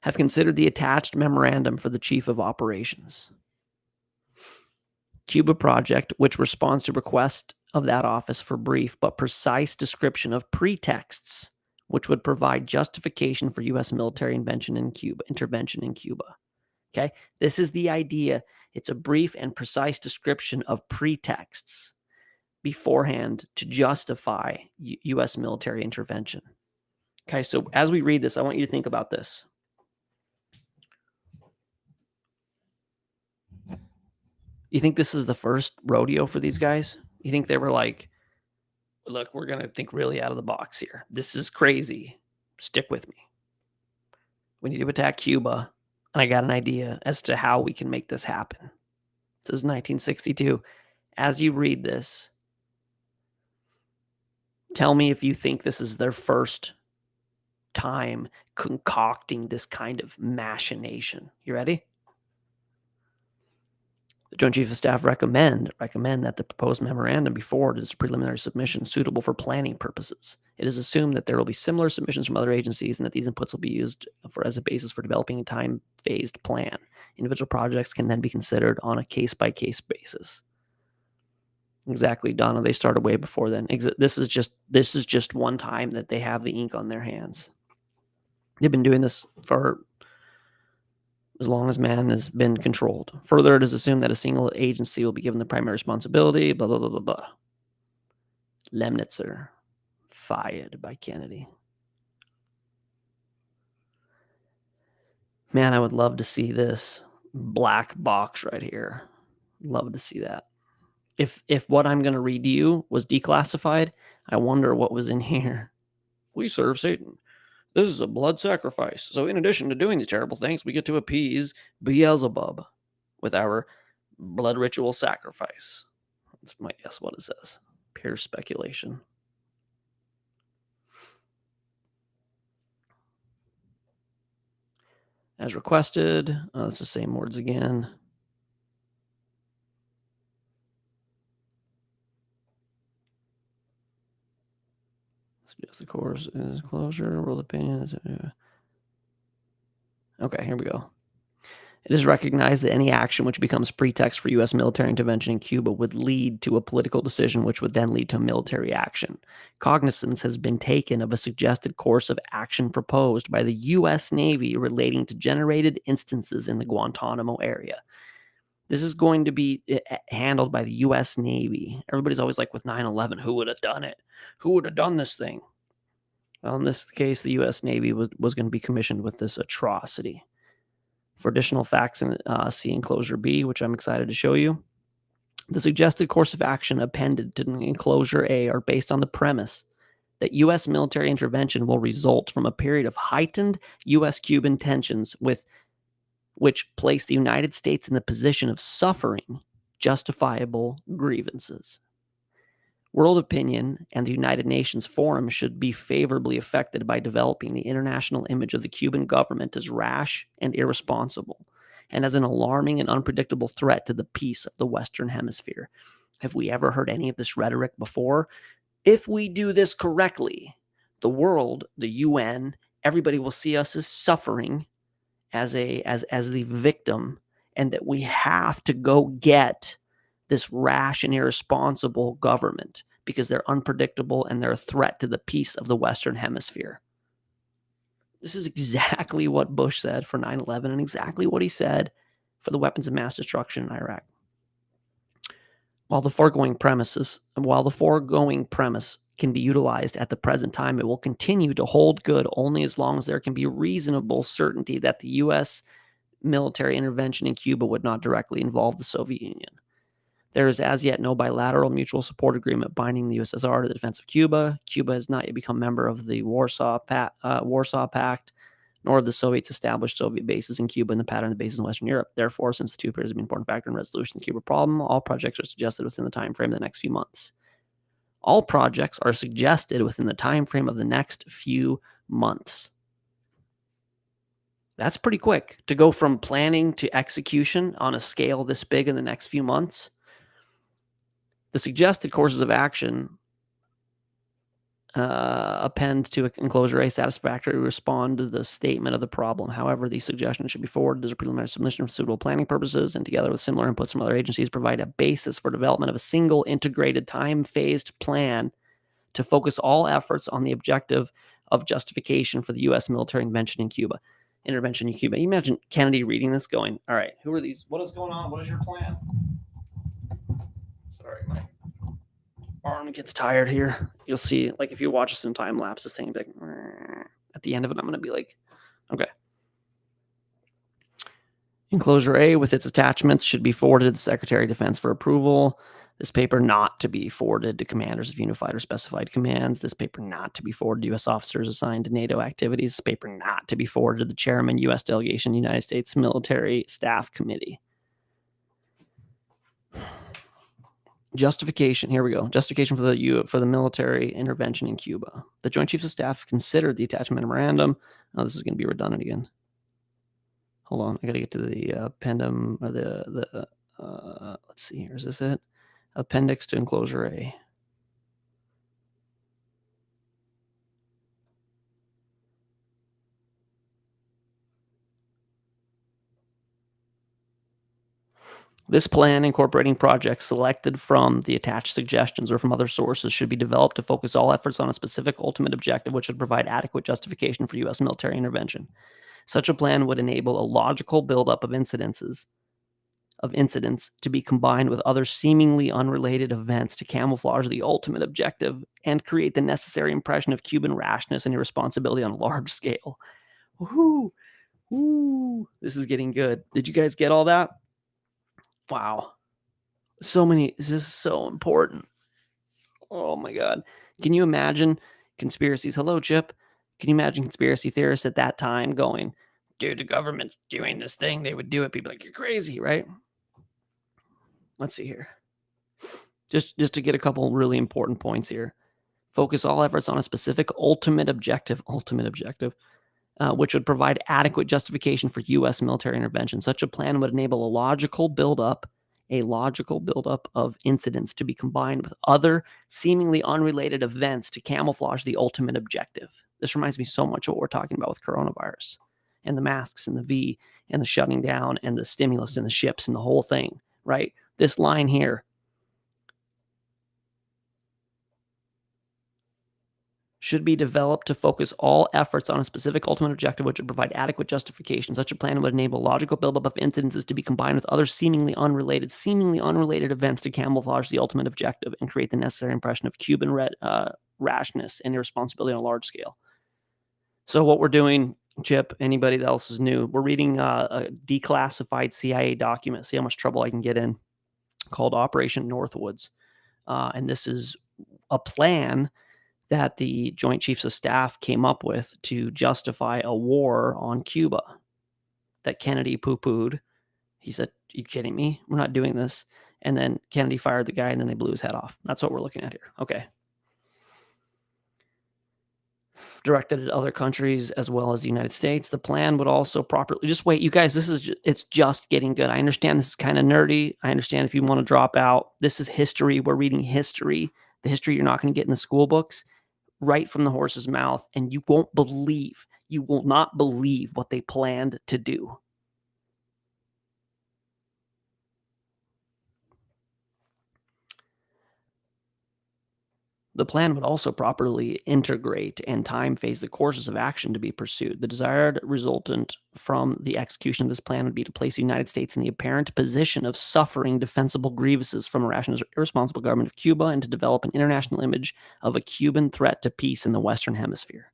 [SPEAKER 2] Have considered the attached memorandum for the Chief of Operations. Cuba project, which responds to request of that office for brief but precise description of pretexts which would provide justification for U.S. military intervention in Cuba. Okay? This is the idea. It's a brief and precise description of pretexts beforehand to justify U.S. military intervention. Okay, so as we read this, I want you to think about this. You think this is the first rodeo for these guys? You think they were like, look, we're going to think really out of the box here. This is crazy. Stick with me. We need to attack Cuba, and I got an idea as to how we can make this happen. This is 1962. As you read this, tell me if you think this is their first time concocting this kind of machination. You ready? The Joint Chiefs of Staff recommend that the proposed memorandum be forwarded as a preliminary submission suitable for planning purposes. It is assumed that there will be similar submissions from other agencies and that these inputs will be used as a basis for developing a time-phased plan. Individual projects can then be considered on a case-by-case basis. Exactly, Donna. They started way before then. This is just one time that they have the ink on their hands. They've been doing this for as long as man has been controlled. Further, it is assumed that a single agency will be given the primary responsibility, blah, blah, blah, blah, blah. Lemnitzer, fired by Kennedy. Man, I would love to see this black box right here. Love to see that. If what I'm going to read to you was declassified, I wonder what was in here. We serve Satan. This is a blood sacrifice. So in addition to doing these terrible things, we get to appease Beelzebub with our blood ritual sacrifice. That's my guess what it says. Pure speculation. As requested. It's the same words again. Suggest the course is closure, world opinion. Okay, here we go. It is recognized that any action which becomes pretext for U.S. military intervention in Cuba would lead to a political decision, which would then lead to military action. Cognizance has been taken of a suggested course of action proposed by the U.S. Navy relating to generated instances in the Guantanamo area. This is going to be handled by the U.S. Navy. Everybody's always like, with 9/11, who would have done it? Who would have done this thing? Well, in this case, the U.S. Navy was going to be commissioned with this atrocity. For additional facts in see enclosure B, which I'm excited to show you, the suggested course of action appended to enclosure A are based on the premise that U.S. military intervention will result from a period of heightened U.S.-Cuban tensions which place the United States in the position of suffering justifiable grievances. World opinion and the United Nations Forum should be favorably affected by developing the international image of the Cuban government as rash and irresponsible, and as an alarming and unpredictable threat to the peace of the Western Hemisphere. Have we ever heard any of this rhetoric before? If we do this correctly, the world, the UN, everybody will see us as suffering, as the victim, and that we have to go get this rash and irresponsible government because they're unpredictable and they're a threat to the peace of the Western Hemisphere. This is exactly what Bush said for 9/11 and exactly what he said for the weapons of mass destruction in Iraq. While the foregoing premise can be utilized at the present time, it will continue to hold good only as long as there can be reasonable certainty that the U.S. military intervention in Cuba would not directly involve the Soviet Union. There is as yet no bilateral mutual support agreement binding the USSR to the defense of Cuba. Cuba has not yet become a member of the Warsaw Pact, nor have the Soviets established Soviet bases in Cuba and the pattern of bases in Western Europe. Therefore, since the two appears to be an important factor in resolution of the Cuba problem, all projects are suggested within the time frame of the next few months. All projects are suggested within the time frame of the next few months. That's pretty quick to go from planning to execution on a scale this big in the next few months. The suggested courses of action append to enclosure A satisfactorily respond to the statement of the problem. However, these suggestions should be forwarded as a preliminary submission for suitable planning purposes and together with similar inputs from other agencies provide a basis for development of a single integrated time-phased plan to focus all efforts on the objective of justification for the U.S. military intervention in Cuba. You imagine Kennedy reading this going, all right, who are these? What is going on? What is your plan? Sorry, my arm gets tired here. You'll see, like, if you watch this in time lapse, this thing, like, at the end of it, I'm going to be like, okay. Enclosure A with its attachments should be forwarded to the Secretary of Defense for approval. This paper not to be forwarded to commanders of unified or specified commands. This paper not to be forwarded to U.S. officers assigned to NATO activities. This paper not to be forwarded to the chairman, U.S. delegation, United States Military Staff Committee. Justification. Here we go. Justification for the military intervention in Cuba. The Joint Chiefs of Staff considered the attachment memorandum. Oh, this is going to be redundant again. Hold on. I got to get to the appendum or the let's see here. Is this it? Appendix to enclosure A. This plan, incorporating projects selected from the attached suggestions or from other sources, should be developed to focus all efforts on a specific ultimate objective, which would provide adequate justification for U.S. military intervention. Such a plan would enable a logical buildup of incidents to be combined with other seemingly unrelated events to camouflage the ultimate objective and create the necessary impression of Cuban rashness and irresponsibility on a large scale. Woohoo! Woo! This is getting good. Did you guys get all that? Wow. This is so important. Oh my God. Can you imagine conspiracies? Hello, Chip. Can you imagine conspiracy theorists at that time going, dude, the government's doing this thing. They would do it. People like, you're crazy, right? Let's see here. Just to get a couple really important points here. Focus all efforts on a specific ultimate objective, which would provide adequate justification for U.S. military intervention. Such a plan would enable a logical buildup of incidents to be combined with other seemingly unrelated events to camouflage the ultimate objective. This reminds me so much of what we're talking about with coronavirus and the masks and the V and the shutting down and the stimulus and the ships and the whole thing, right? This line here should be developed to focus all efforts on a specific ultimate objective, which would provide adequate justification. Such a plan would enable logical buildup of incidences to be combined with other seemingly unrelated events to camouflage the ultimate objective and create the necessary impression of Cuban rashness and irresponsibility on a large scale. So what we're doing, Chip, anybody else is new, we're reading a declassified CIA document, see how much trouble I can get in, called Operation Northwoods. And this is a plan that the Joint Chiefs of Staff came up with to justify a war on Cuba that Kennedy poo-pooed. He said, "You kidding me? We're not doing this." And then Kennedy fired the guy, and then they blew his head off. That's what we're looking at here. Okay. Directed at other countries as well as the United States. The plan would also properly... Just wait, you guys, it's just getting good. I understand this is kind of nerdy. I understand if you want to drop out. This is history. We're reading history. The history you're not going to get in the school books. Right from the horse's mouth, and you will not believe what they planned to do. The plan would also properly integrate and time phase the courses of action to be pursued. The desired resultant from the execution of this plan would be to place the United States in the apparent position of suffering defensible grievances from a rational, irresponsible government of Cuba and to develop an international image of a Cuban threat to peace in the Western Hemisphere.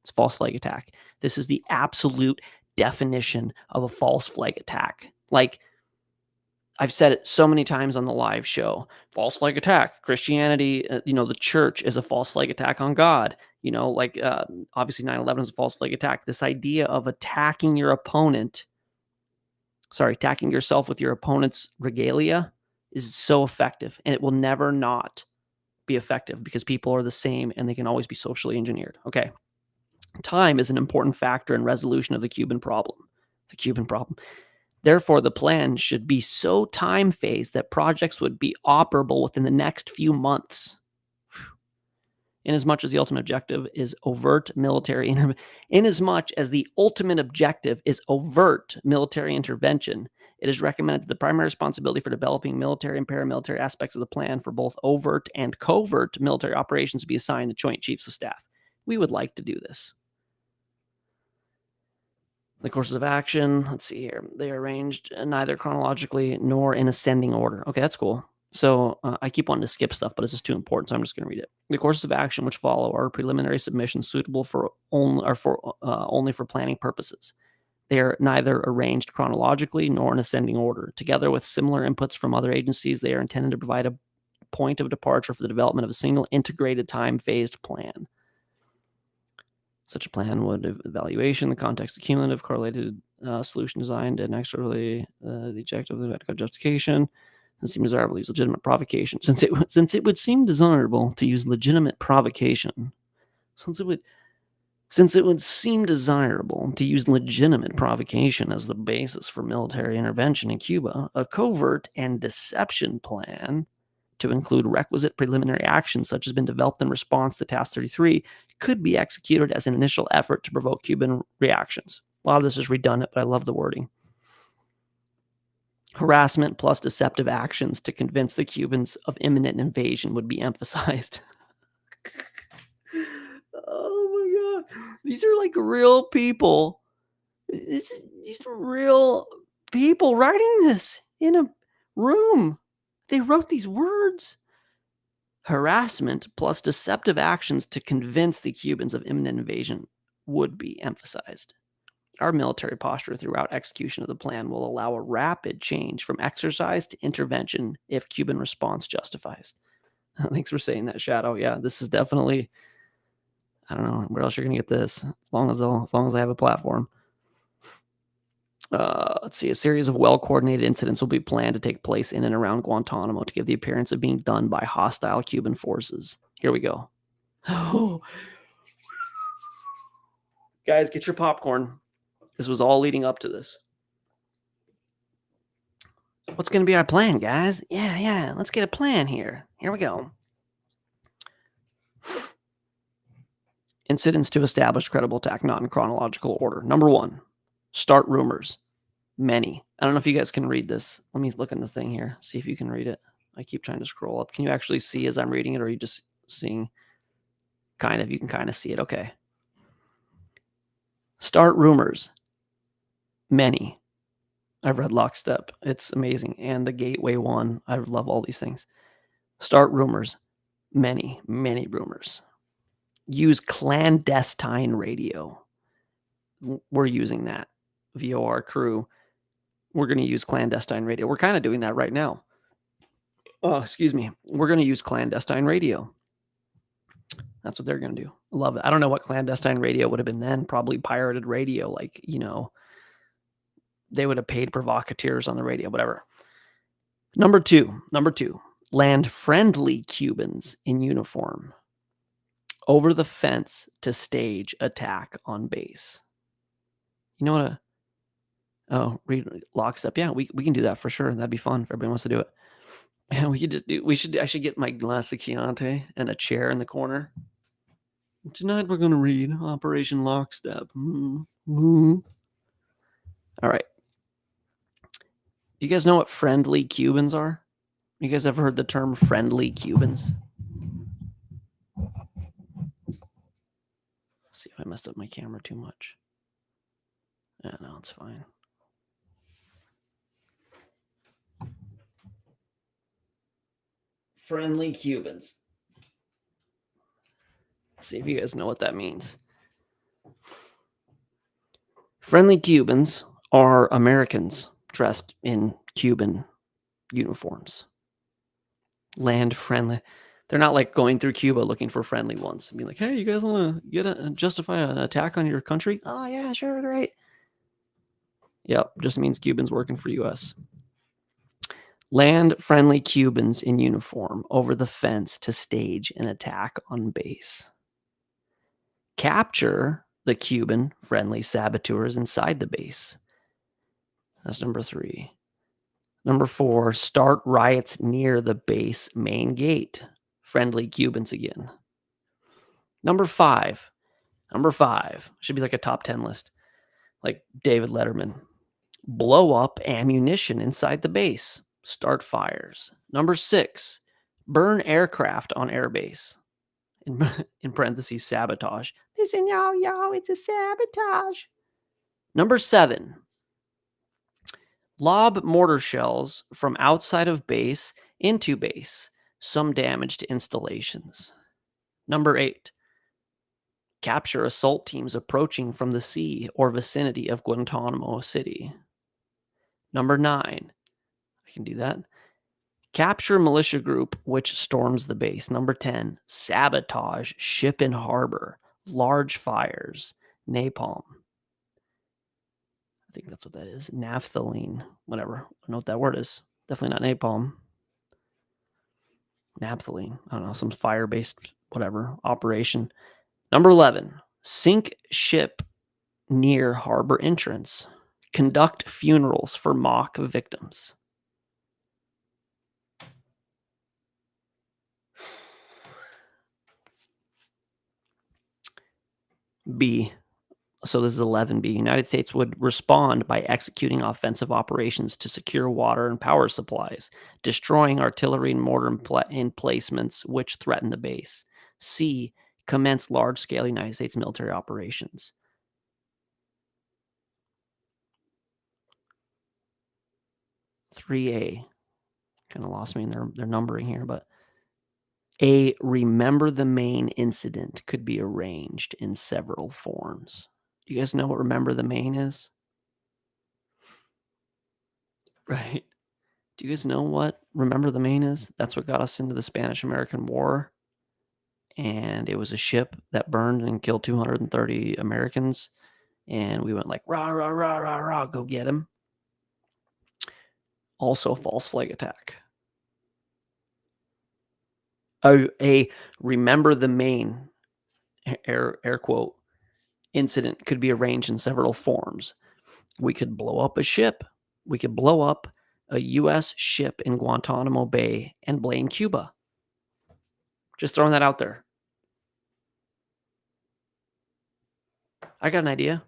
[SPEAKER 2] It's a false flag attack. This is the absolute definition of a false flag attack. Like, I've said it so many times on the live show. False flag attack. Christianity, the church is a false flag attack on God. Obviously 9/11 is a false flag attack. This idea of attacking yourself with your opponent's regalia is so effective, and it will never not be effective because people are the same and they can always be socially engineered. Okay. Time is an important factor in resolution of the Cuban problem. Therefore, the plan should be so time-phased that projects would be operable within the next few months. Inasmuch as the ultimate objective is overt military intervention, it is recommended that the primary responsibility for developing military and paramilitary aspects of the plan for both overt and covert military operations be assigned to Joint Chiefs of Staff. We would like to do this. The courses of action, let's see here. They are arranged neither chronologically nor in ascending order. Okay, that's cool. So I keep wanting to skip stuff, but it's just too important, so I'm just going to read it. The courses of action which follow are preliminary submissions suitable for only for planning purposes. They are neither arranged chronologically nor in ascending order. Together with similar inputs from other agencies, they are intended to provide a point of departure for the development of a single integrated time-phased plan. Such a plan would evaluation, the context of cumulative correlated solution designed and actually the objective of the justification. Since it desirable to use legitimate provocation. Since it would seem desirable to use legitimate provocation. Since it would seem desirable to use legitimate provocation as the basis for military intervention in Cuba, a covert and deception plan to include requisite preliminary actions such as been developed in response to Task 33 could be executed as an initial effort to provoke Cuban reactions. A lot of this is redundant, but I love the wording. Harassment plus deceptive actions to convince the Cubans of imminent invasion would be emphasized. Oh my God. These are like real people. These are real people writing this in a room. They wrote these words. Harassment plus deceptive actions to convince the Cubans of imminent invasion would be emphasized. Our military posture throughout execution of the plan will allow a rapid change from exercise to intervention if Cuban response justifies. Thanks for saying that, Shadow. Yeah, this is definitely, I don't know where else you're going to get this, as long as I have a platform. Let's see. A series of well-coordinated incidents will be planned to take place in and around Guantanamo to give the appearance of being done by hostile Cuban forces. Here we go. Oh. Guys, get your popcorn. This was all leading up to this. What's going to be our plan, guys? Yeah. Let's get a plan here. Here we go. Incidents to establish credible attack, not in chronological order. Number 1, start rumors. Many. I don't know if you guys can read this. Let me look in the thing here. See if you can read it. I keep trying to scroll up. Can you actually see as I'm reading it, or are you just seeing? Kind of. You can kind of see it. Okay. Start rumors. Many. I've read Lockstep. It's amazing. And the Gateway one. I love all these things. Start rumors. Many rumors. Use clandestine radio. We're using that. VOR crew. We're going to use clandestine radio. We're kind of doing that right now. Excuse me. We're going to use clandestine radio. That's what they're going to do. I love it. I don't know what clandestine radio would have been then. Probably pirated radio. Like, they would have paid provocateurs on the radio, whatever. Number two, land-friendly Cubans in uniform over the fence to stage attack on base. You know what read Lockstep. Yeah, we can do that for sure. That'd be fun if everybody wants to do it. And I should get my glass of Chianti and a chair in the corner. Tonight we're going to read Operation Lockstep. All right. You guys know what friendly Cubans are? You guys ever heard the term friendly Cubans? Let's see if I messed up my camera too much. Yeah, no, it's fine. Friendly Cubans. Let's see if you guys know what that means. Friendly Cubans are Americans dressed in Cuban uniforms. Land friendly. They're not like going through Cuba looking for friendly ones. Being like, hey, you guys want to justify an attack on your country? Oh, yeah, sure, great. Yep, just means Cubans working for U.S. Land-friendly Cubans in uniform over the fence to stage an attack on base. Capture the Cuban-friendly saboteurs inside the base. That's number 3. Number 4, start riots near the base main gate. Friendly Cubans again. Number 5. Should be like a top 10 list. Like David Letterman. Blow up ammunition inside the base. Start fires. Number 6. Burn aircraft on airbase. In parentheses, sabotage. Listen, y'all, it's a sabotage. Number 7. Lob mortar shells from outside of base into base. Some damage to installations. Number 8. Capture assault teams approaching from the sea or vicinity of Guantanamo City. Number 9. I can do that. Capture militia group which storms the base. Number 10. Sabotage ship in harbor. Large fires. Napalm. I think that's what that is. Naphthalene. Whatever. I don't know what that word is. Definitely not napalm. Naphthalene. I don't know. Some fire-based whatever operation. Number 11. Sink ship near harbor entrance. Conduct funerals for mock victims. B. So this is 11B. United States would respond by executing offensive operations to secure water and power supplies, destroying artillery and mortar emplacements which threaten the base. C. Commence large-scale United States military operations. (3A). Kind of lost me in their numbering here, but A. Remember the main incident could be arranged in several forms. Do you guys know what remember the main is? Right. Do you guys know what remember the main is? That's what got us into the Spanish-American War. And it was a ship that burned and killed 230 Americans. And we went like, rah, rah, rah, rah, rah, go get him. Also, false flag attack. A remember the main, air quote, incident could be arranged in several forms. We could blow up a ship. We could blow up a U.S. ship in Guantanamo Bay and blame Cuba. Just throwing that out there. I got an idea.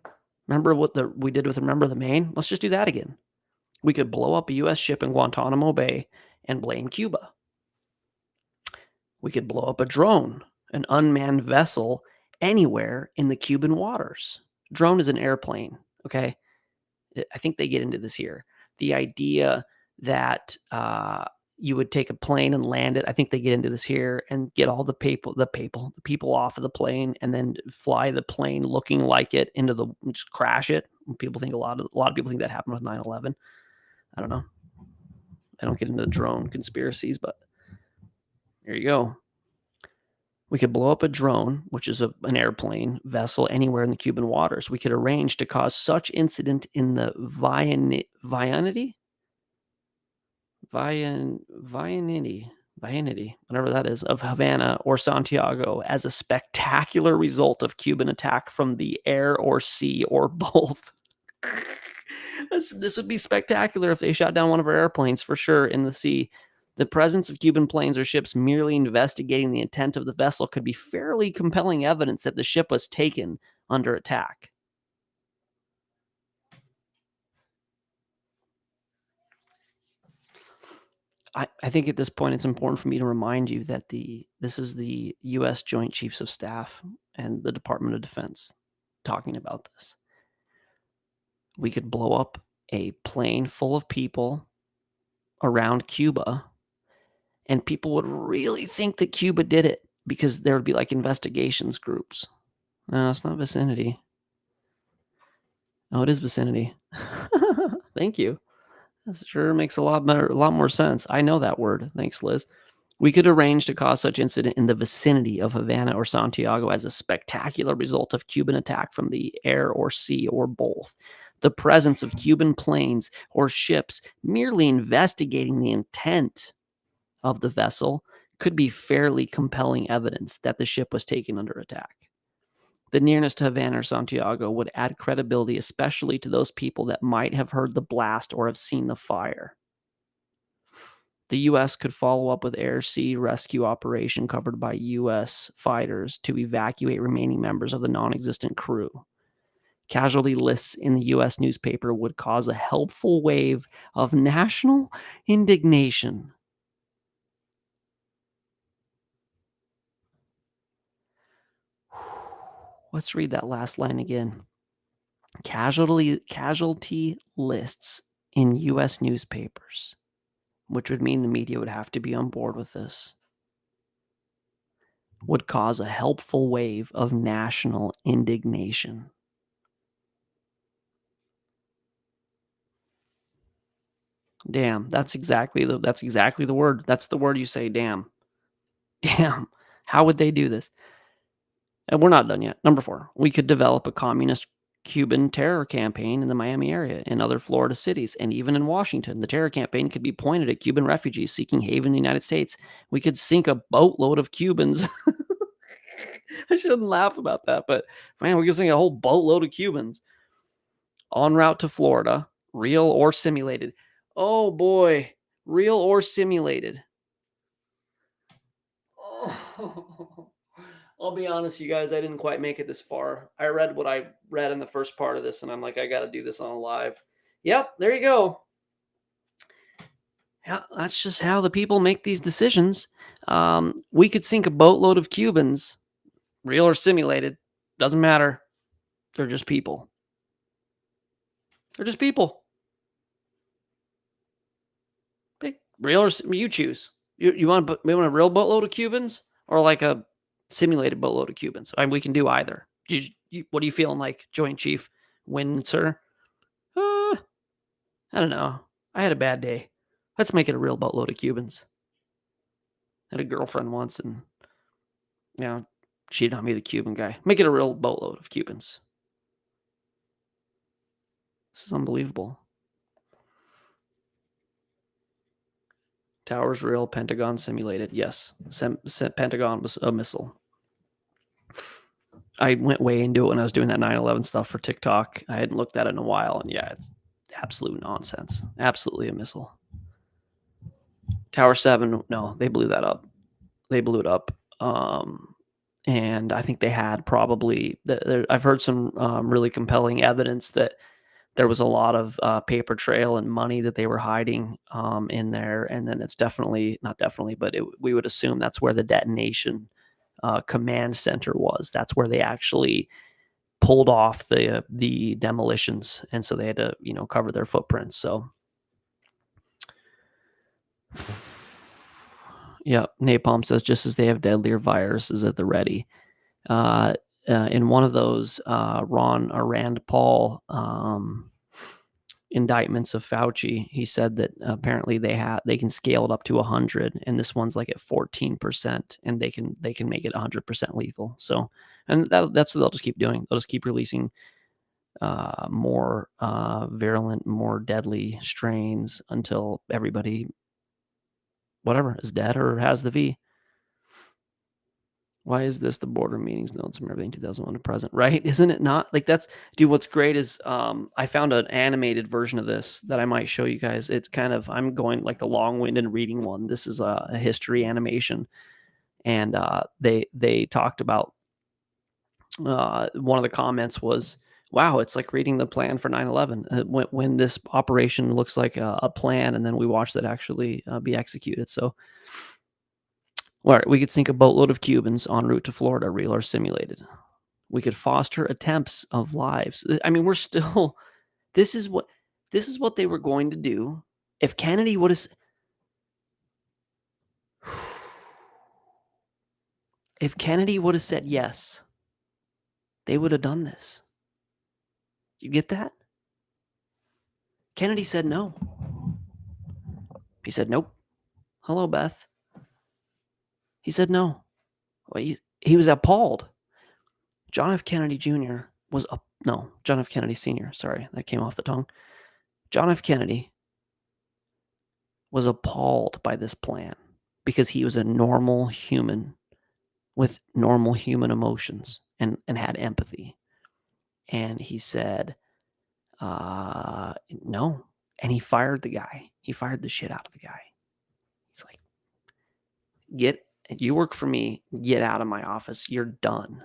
[SPEAKER 2] Remember what we did with Remember the Main? Let's just do that again. We could blow up a U.S. ship in Guantanamo Bay and blame Cuba. We could blow up a drone, an unmanned vessel, anywhere in the Cuban waters. Drone is an airplane, okay? I think they get into this here. The idea that you would take a plane and land it. I think they get into this here and get all the people off of the plane and then fly the plane looking like it into just crash it. People think a lot of people think that happened with 9/11. I don't know. I don't get into the drone conspiracies, but there you go. We could blow up a drone, which is an airplane vessel anywhere in the Cuban waters. We could arrange to cause such incident in the vicinity, whatever that is, of Havana or Santiago as a spectacular result of Cuban attack from the air or sea or both. This would be spectacular if they shot down one of our airplanes for sure in the sea. The presence of Cuban planes or ships merely investigating the intent of the vessel could be fairly compelling evidence that the ship was taken under attack. I think at this point it's important for me to remind you that this is the U.S. Joint Chiefs of Staff and the Department of Defense talking about this. We could blow up a plane full of people around Cuba, and people would really think that Cuba did it because there would be like investigations groups. No, it's not vicinity. Oh, it is vicinity. Thank you. That sure makes a lot more sense. I know that word. Thanks, Liz. We could arrange to cause such incident in the vicinity of Havana or Santiago as a spectacular result of Cuban attack from the air or sea or both. The presence of Cuban planes or ships merely investigating the intent of the vessel could be fairly compelling evidence that the ship was taken under attack. The nearness to Havana or Santiago would add credibility, especially to those people that might have heard the blast or have seen the fire. The U.S. could follow up with air-sea rescue operation covered by U.S. fighters to evacuate remaining members of the non-existent crew. Casualty lists in the U.S. newspaper would cause a helpful wave of national indignation. Let's read that last line again. Casualty lists in U.S. newspapers, which would mean the media would have to be on board with this, would cause a helpful wave of national indignation. Damn, that's exactly the word. That's the word you say, damn. Damn. How would they do this? And we're not done yet. Number 4, we could develop a communist Cuban terror campaign in the Miami area, in other Florida cities, and even in Washington. The terror campaign could be pointed at Cuban refugees seeking haven in the United States. We could sink a boatload of Cubans. I shouldn't laugh about that, but man, we could sink a whole boatload of Cubans en route to Florida, real or simulated. Oh boy, real or simulated. Oh. I'll be honest, you guys, I didn't quite make it this far. I read what I read in the first part of this, and I'm like, I got to do this on a live. Yep, there you go. Yeah, that's just how the people make these decisions. We could sink a boatload of Cubans, real or simulated, doesn't matter. They're just people. They're just people. Real or you choose. You want a real boatload of Cubans or like a simulated boatload of Cubans? I mean, we can do either. What are you feeling like, Joint Chief Windsor? I don't know. I had a bad day. Let's make it a real boatload of Cubans. I had a girlfriend once, and cheated on me, the Cuban guy. Make it a real boatload of Cubans. This is unbelievable. Towers real, Pentagon simulated. Yes, Pentagon was a missile. I went way into it when I was doing that 9/11 stuff for TikTok. I hadn't looked at it in a while, and yeah, it's absolute nonsense. Absolutely a missile. Tower 7, no, they blew that up. They blew it up. And I think they had probably, I've heard some really compelling evidence that there was a lot of paper trail and money that they were hiding in there. And then it's not definitely, but we would assume that's where the detonation command center was. That's where they actually pulled off the demolitions. And so they had to, cover their footprints. So yeah, Napalm says, just as they have deadlier viruses at the ready. In one of those Rand Paul indictments of Fauci, he said that apparently they can scale it up to 100, and this one's like at 14%, and they can make it 100% lethal. So, and that's what they'll just keep doing. They'll just keep releasing more virulent, more deadly strains until everybody, whatever, is dead or has the V. Why is this the border meetings notes from everything 2001 to present? Right? Isn't it not? Like that's, dude, what's great is I found an animated version of this that I might show you guys. It's kind of, I'm going like the long-winded reading one. This is a history animation. And they talked about, one of the comments was, wow, it's like reading the plan for 9/11. When this operation looks like a plan, and then we watch that actually be executed. So, all right, we could sink a boatload of Cubans en route to Florida, real or simulated. We could foster attempts of lives. I mean, we're still. This is what they were going to do if Kennedy would have. If Kennedy would have said yes, they would have done this. You get that? Kennedy said no. He said nope. Hello, Beth. He said no. Well, he was appalled. John F. Kennedy Jr. was John F. Kennedy Sr. Sorry, that came off the tongue. John F. Kennedy was appalled by this plan because he was a normal human with normal human emotions and had empathy. And he said, no. And he fired the guy. He fired the shit out of the guy. He's like, you work for me, get out of my office. You're done.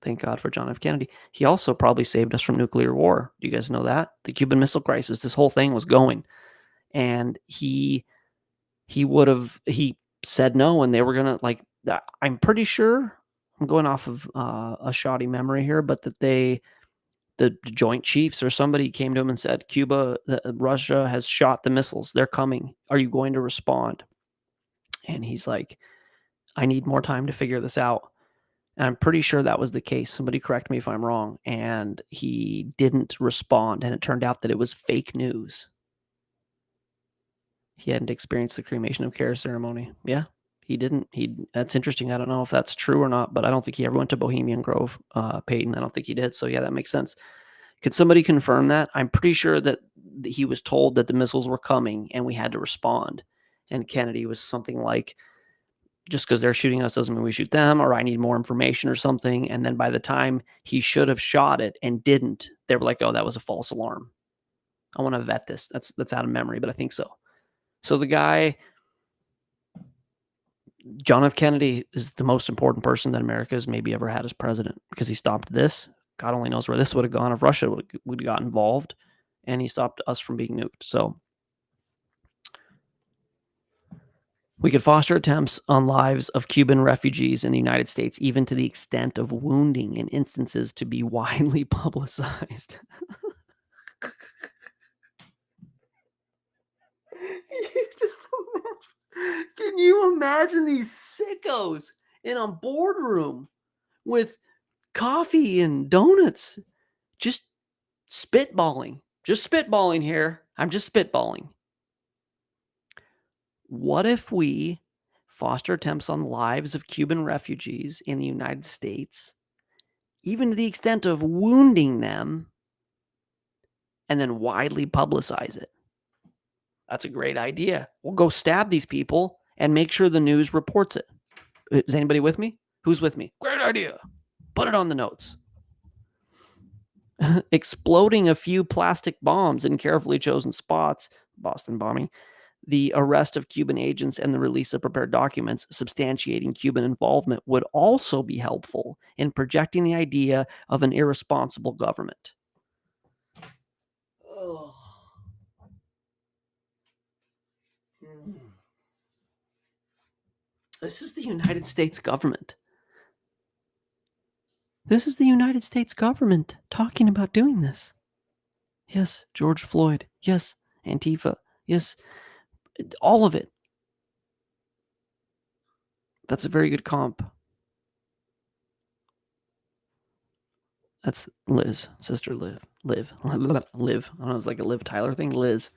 [SPEAKER 2] Thank God for John F. Kennedy. He also probably saved us from nuclear war. Do you guys know that? The Cuban Missile Crisis, this whole thing was going. And he said no, and they were going to, I'm pretty sure, I'm going off of a shoddy memory here, but that the Joint Chiefs or somebody came to him and said, Russia has shot the missiles. They're coming. Are you going to respond? And he's like, I need more time to figure this out. And I'm pretty sure that was the case. Somebody correct me if I'm wrong. And he didn't respond. And it turned out that it was fake news. He hadn't experienced the cremation of care ceremony. Yeah, he didn't. That's interesting. I don't know if that's true or not, but I don't think he ever went to Bohemian Grove, Peyton. I don't think he did. So yeah, that makes sense. Could somebody confirm that? I'm pretty sure that he was told that the missiles were coming and we had to respond. And Kennedy was something like, just because they're shooting us doesn't mean we shoot them, or I need more information or something. And then by the time he should have shot it and didn't, they were like, oh, that was a false alarm. I want to vet this. That's out of memory, but I think so. So the guy, John F. Kennedy, is the most important person that America has maybe ever had as president, because he stopped this. God only knows where this would have gone if Russia would have got involved, and he stopped us from being nuked. So we could foster attempts on lives of Cuban refugees in the United States, even to the extent of wounding in instances to be widely publicized. Can you imagine these sickos in a boardroom with coffee and donuts, just spitballing here. I'm just spitballing. What if we foster attempts on lives of Cuban refugees in the United States, even to the extent of wounding them, and then widely publicize it? That's a great idea. We'll go stab these people and make sure the news reports it. Is anybody with me? Who's with me? Great idea. Put it on the notes. Exploding a few plastic bombs in carefully chosen spots, Boston bombing, the arrest of Cuban agents and the release of prepared documents substantiating Cuban involvement would also be helpful in projecting the idea of an irresponsible government. Oh. This is the United States government. This is the United States government talking about doing this. Yes, George Floyd. Yes, Antifa. Yes, all of it. That's a very good comp. That's Liz, sister Liv. Liv. I don't know, it's like a Liv Tyler thing. Liz.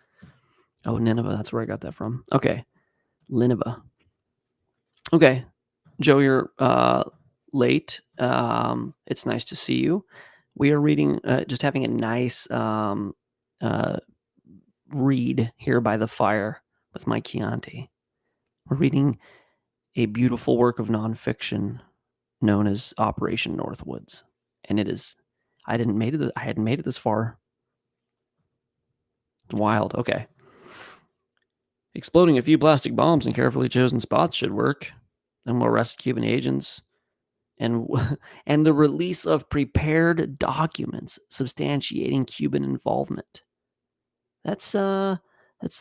[SPEAKER 2] Oh, Nineveh. That's where I got that from. Okay. Nineveh. Okay. Joe, you're late. It's nice to see you. We are reading, just having a nice read here by the fire with my Chianti. We're reading a beautiful work of nonfiction known as Operation Northwoods. And it is, I hadn't made it this far. It's wild. Okay. Exploding a few plastic bombs in carefully chosen spots should work. Then we'll arrest Cuban agents and and the release of prepared documents substantiating Cuban involvement. That's a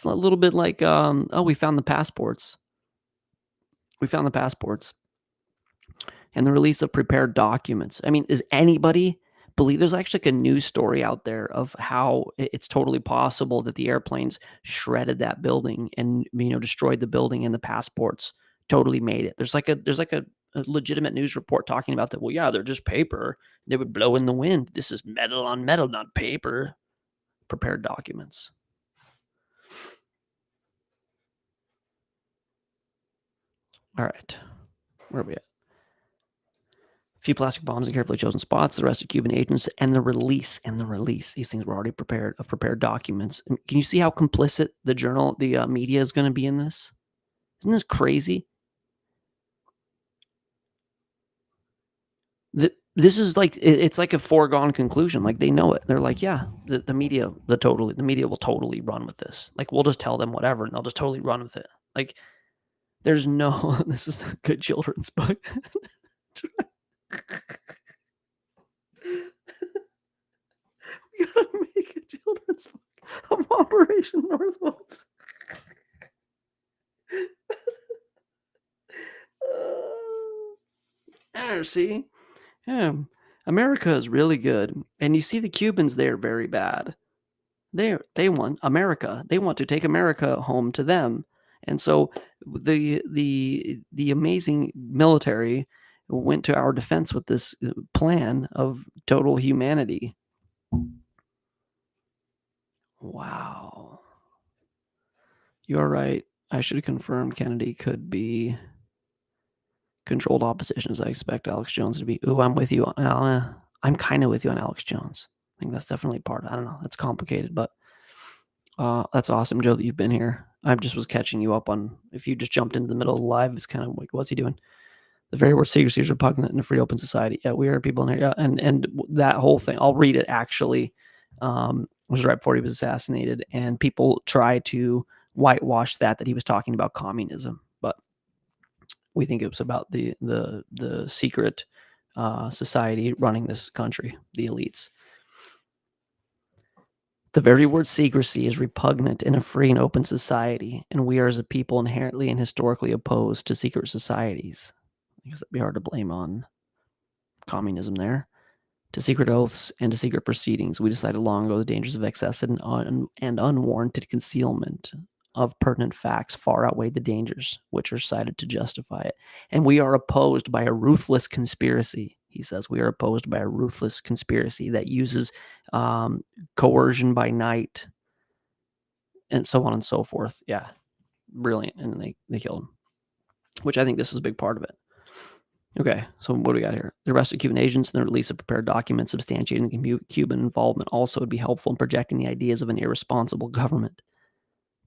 [SPEAKER 2] little bit like, oh, we found the passports. We found the passports. And the release of prepared documents. I mean, does anybody believe there's actually like a news story out there of how it's totally possible that the airplanes shredded that building and, destroyed the building and the passports totally made it. There's like a legitimate news report talking about that. Well, yeah, they're just paper. They would blow in the wind. This is metal on metal, not paper. Prepared documents. All right. Where are we at? Few plastic bombs in carefully chosen spots, the rest of Cuban agents, and the release. These things were already prepared documents. And can you see how complicit the media is going to be in this? Isn't this crazy? This is like, it's like a foregone conclusion. Like, they know it. They're like, yeah, the media will totally run with this. Like, we'll just tell them whatever, and they'll just totally run with it. Like, there's no, this is a good children's book. We gotta make a children's book of Operation Northwoods. See? Yeah. America is really good. And you see the Cubans there very bad. They want America. They want to take America home to them. And so the amazing military went to our defense with this plan of total humanity. Wow. You're right. I should have confirmed Kennedy could be controlled opposition, as I expect Alex Jones to be. Ooh, I'm with you. I'm kind of with you on Alex Jones. I think that's definitely part of it. I don't know. That's complicated, but that's awesome, Joe, that you've been here. I just was catching you up on, if you just jumped into the middle of the live, it's kind of like, what's he doing? The very word secrecy is repugnant in a free, open society. Yeah, we are people in here. Yeah, and that whole thing, I'll read it actually. Was right before he was assassinated, and people try to whitewash that he was talking about communism, but we think it was about the secret society running this country, the elites. The very word secrecy is repugnant in a free and open society, and we are as a people inherently and historically opposed to secret societies. I guess that'd be hard to blame on communism there. To secret oaths and to secret proceedings, we decided long ago the dangers of excess and unwarranted concealment of pertinent facts far outweigh the dangers which are cited to justify it. And we are opposed by a ruthless conspiracy. He says we are opposed by a ruthless conspiracy that uses coercion by night and so on and so forth. Yeah, brilliant. And then they killed him, which I think this was a big part of it. Okay, so what do we got here? The arrest of Cuban agents and the release of prepared documents substantiating Cuban involvement also would be helpful in projecting the ideas of an irresponsible government.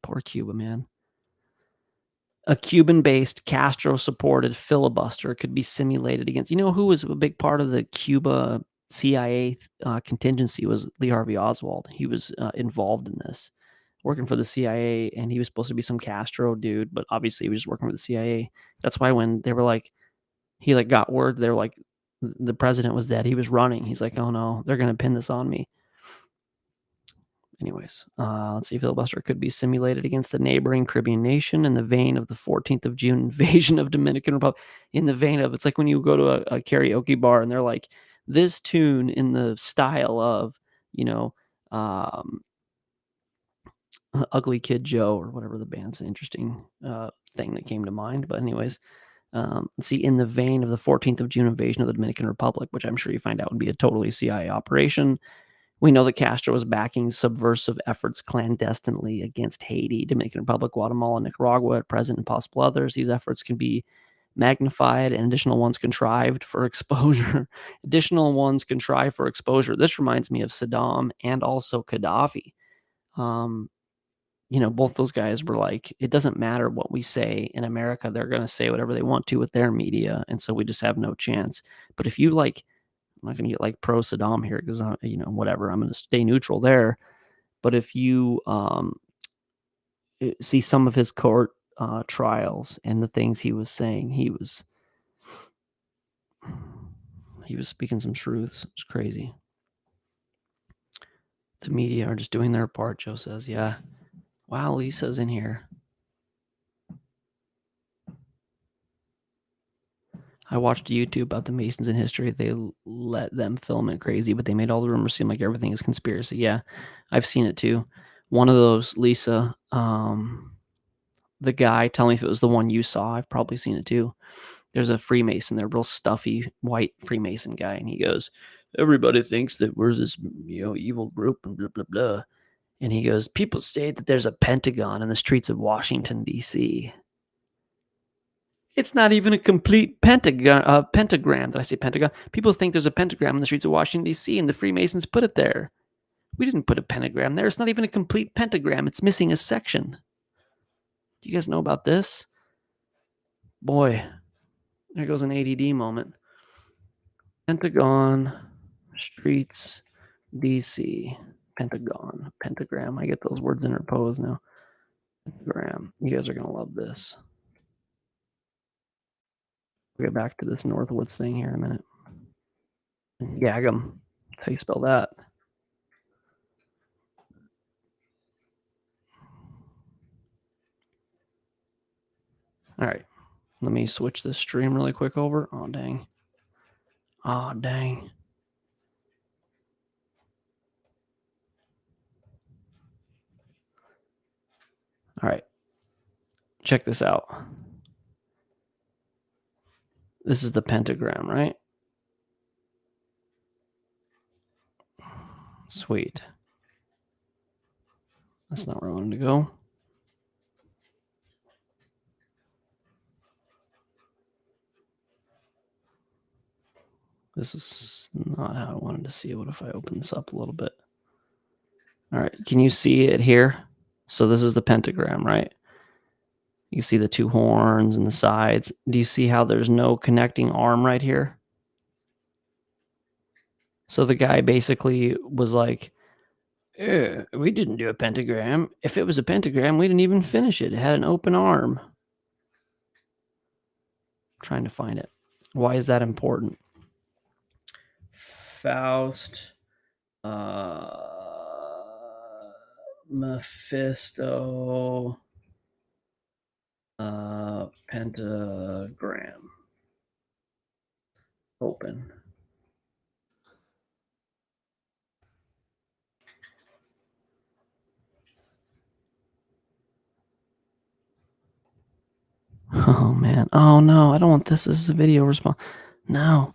[SPEAKER 2] Poor Cuba, man. A Cuban-based, Castro-supported filibuster could be simulated against... You know who was a big part of the Cuba CIA contingency was Lee Harvey Oswald. He was involved in this, working for the CIA, and he was supposed to be some Castro dude, but obviously he was just working for the CIA. That's why when they were like, he like got word, they were like, the president was dead. He was running. He's like, oh no, they're going to pin this on me. Anyways, let's see. Filibuster could be simulated against the neighboring Caribbean nation in the vein of the 14th of June invasion of Dominican Republic. In the vein of, it's like when you go to a karaoke bar and they're like, this tune in the style of, Ugly Kid Joe or whatever the band's interesting thing that came to mind. But anyways, let's see, in the vein of the 14th of June invasion of the Dominican Republic, which I'm sure you find out would be a totally CIA operation. We know that Castro was backing subversive efforts clandestinely against Haiti, Dominican Republic, Guatemala, Nicaragua at present, and possible others. These efforts can be magnified and additional ones contrived for exposure. This reminds me of Saddam and also Gaddafi. Both those guys were like, it doesn't matter what we say in America. They're going to say whatever they want to with their media. And so we just have no chance. But if you I'm not going to get like pro Saddam here because, whatever, I'm going to stay neutral there. But if you see some of his court trials and the things he was saying, he was he was speaking some truths. It's crazy. The media are just doing their part, Joe says. Yeah. Wow, Lisa's in here. I watched YouTube about the Masons in history. They let them film it crazy, but they made all the rumors seem like everything is conspiracy. Yeah, I've seen it too. One of those, Lisa, the guy, tell me if it was the one you saw. I've probably seen it too. There's a Freemason there, real stuffy white Freemason guy, and he goes, everybody thinks that we're this, evil group and blah, blah, blah. And he goes, people say that there's a pentagon in the streets of Washington, D.C. It's not even a complete pentagram. Did I say pentagon? People think there's a pentagram in the streets of Washington, D.C., and the Freemasons put it there. We didn't put a pentagram there. It's not even a complete pentagram. It's missing a section. Do you guys know about this? Boy, there goes an ADD moment. Pentagon, streets, D.C., pentagon, pentagram. I get those words interposed now. Pentagram. You guys are going to love this. We'll get back to this Northwoods thing here in a minute. Yagam. That's how you spell that. All right. Let me switch this stream really quick over. Oh, dang. Oh, dang. All right. Check this out. This is the pentagram, right? Sweet. That's not where I wanted to go. This is not how I wanted to see it. What if I open this up a little bit? All right. Can you see it here? So this is the pentagram, right? You see the two horns and the sides. Do you see how there's no connecting arm right here? So the guy basically was like, we didn't do a pentagram. If it was a pentagram, we didn't even finish it. It had an open arm. I'm trying to find it. Why is that important? Faust, Mephisto, pentagram. Open. Oh, man. Oh, no. I don't want this. This is a video response. No.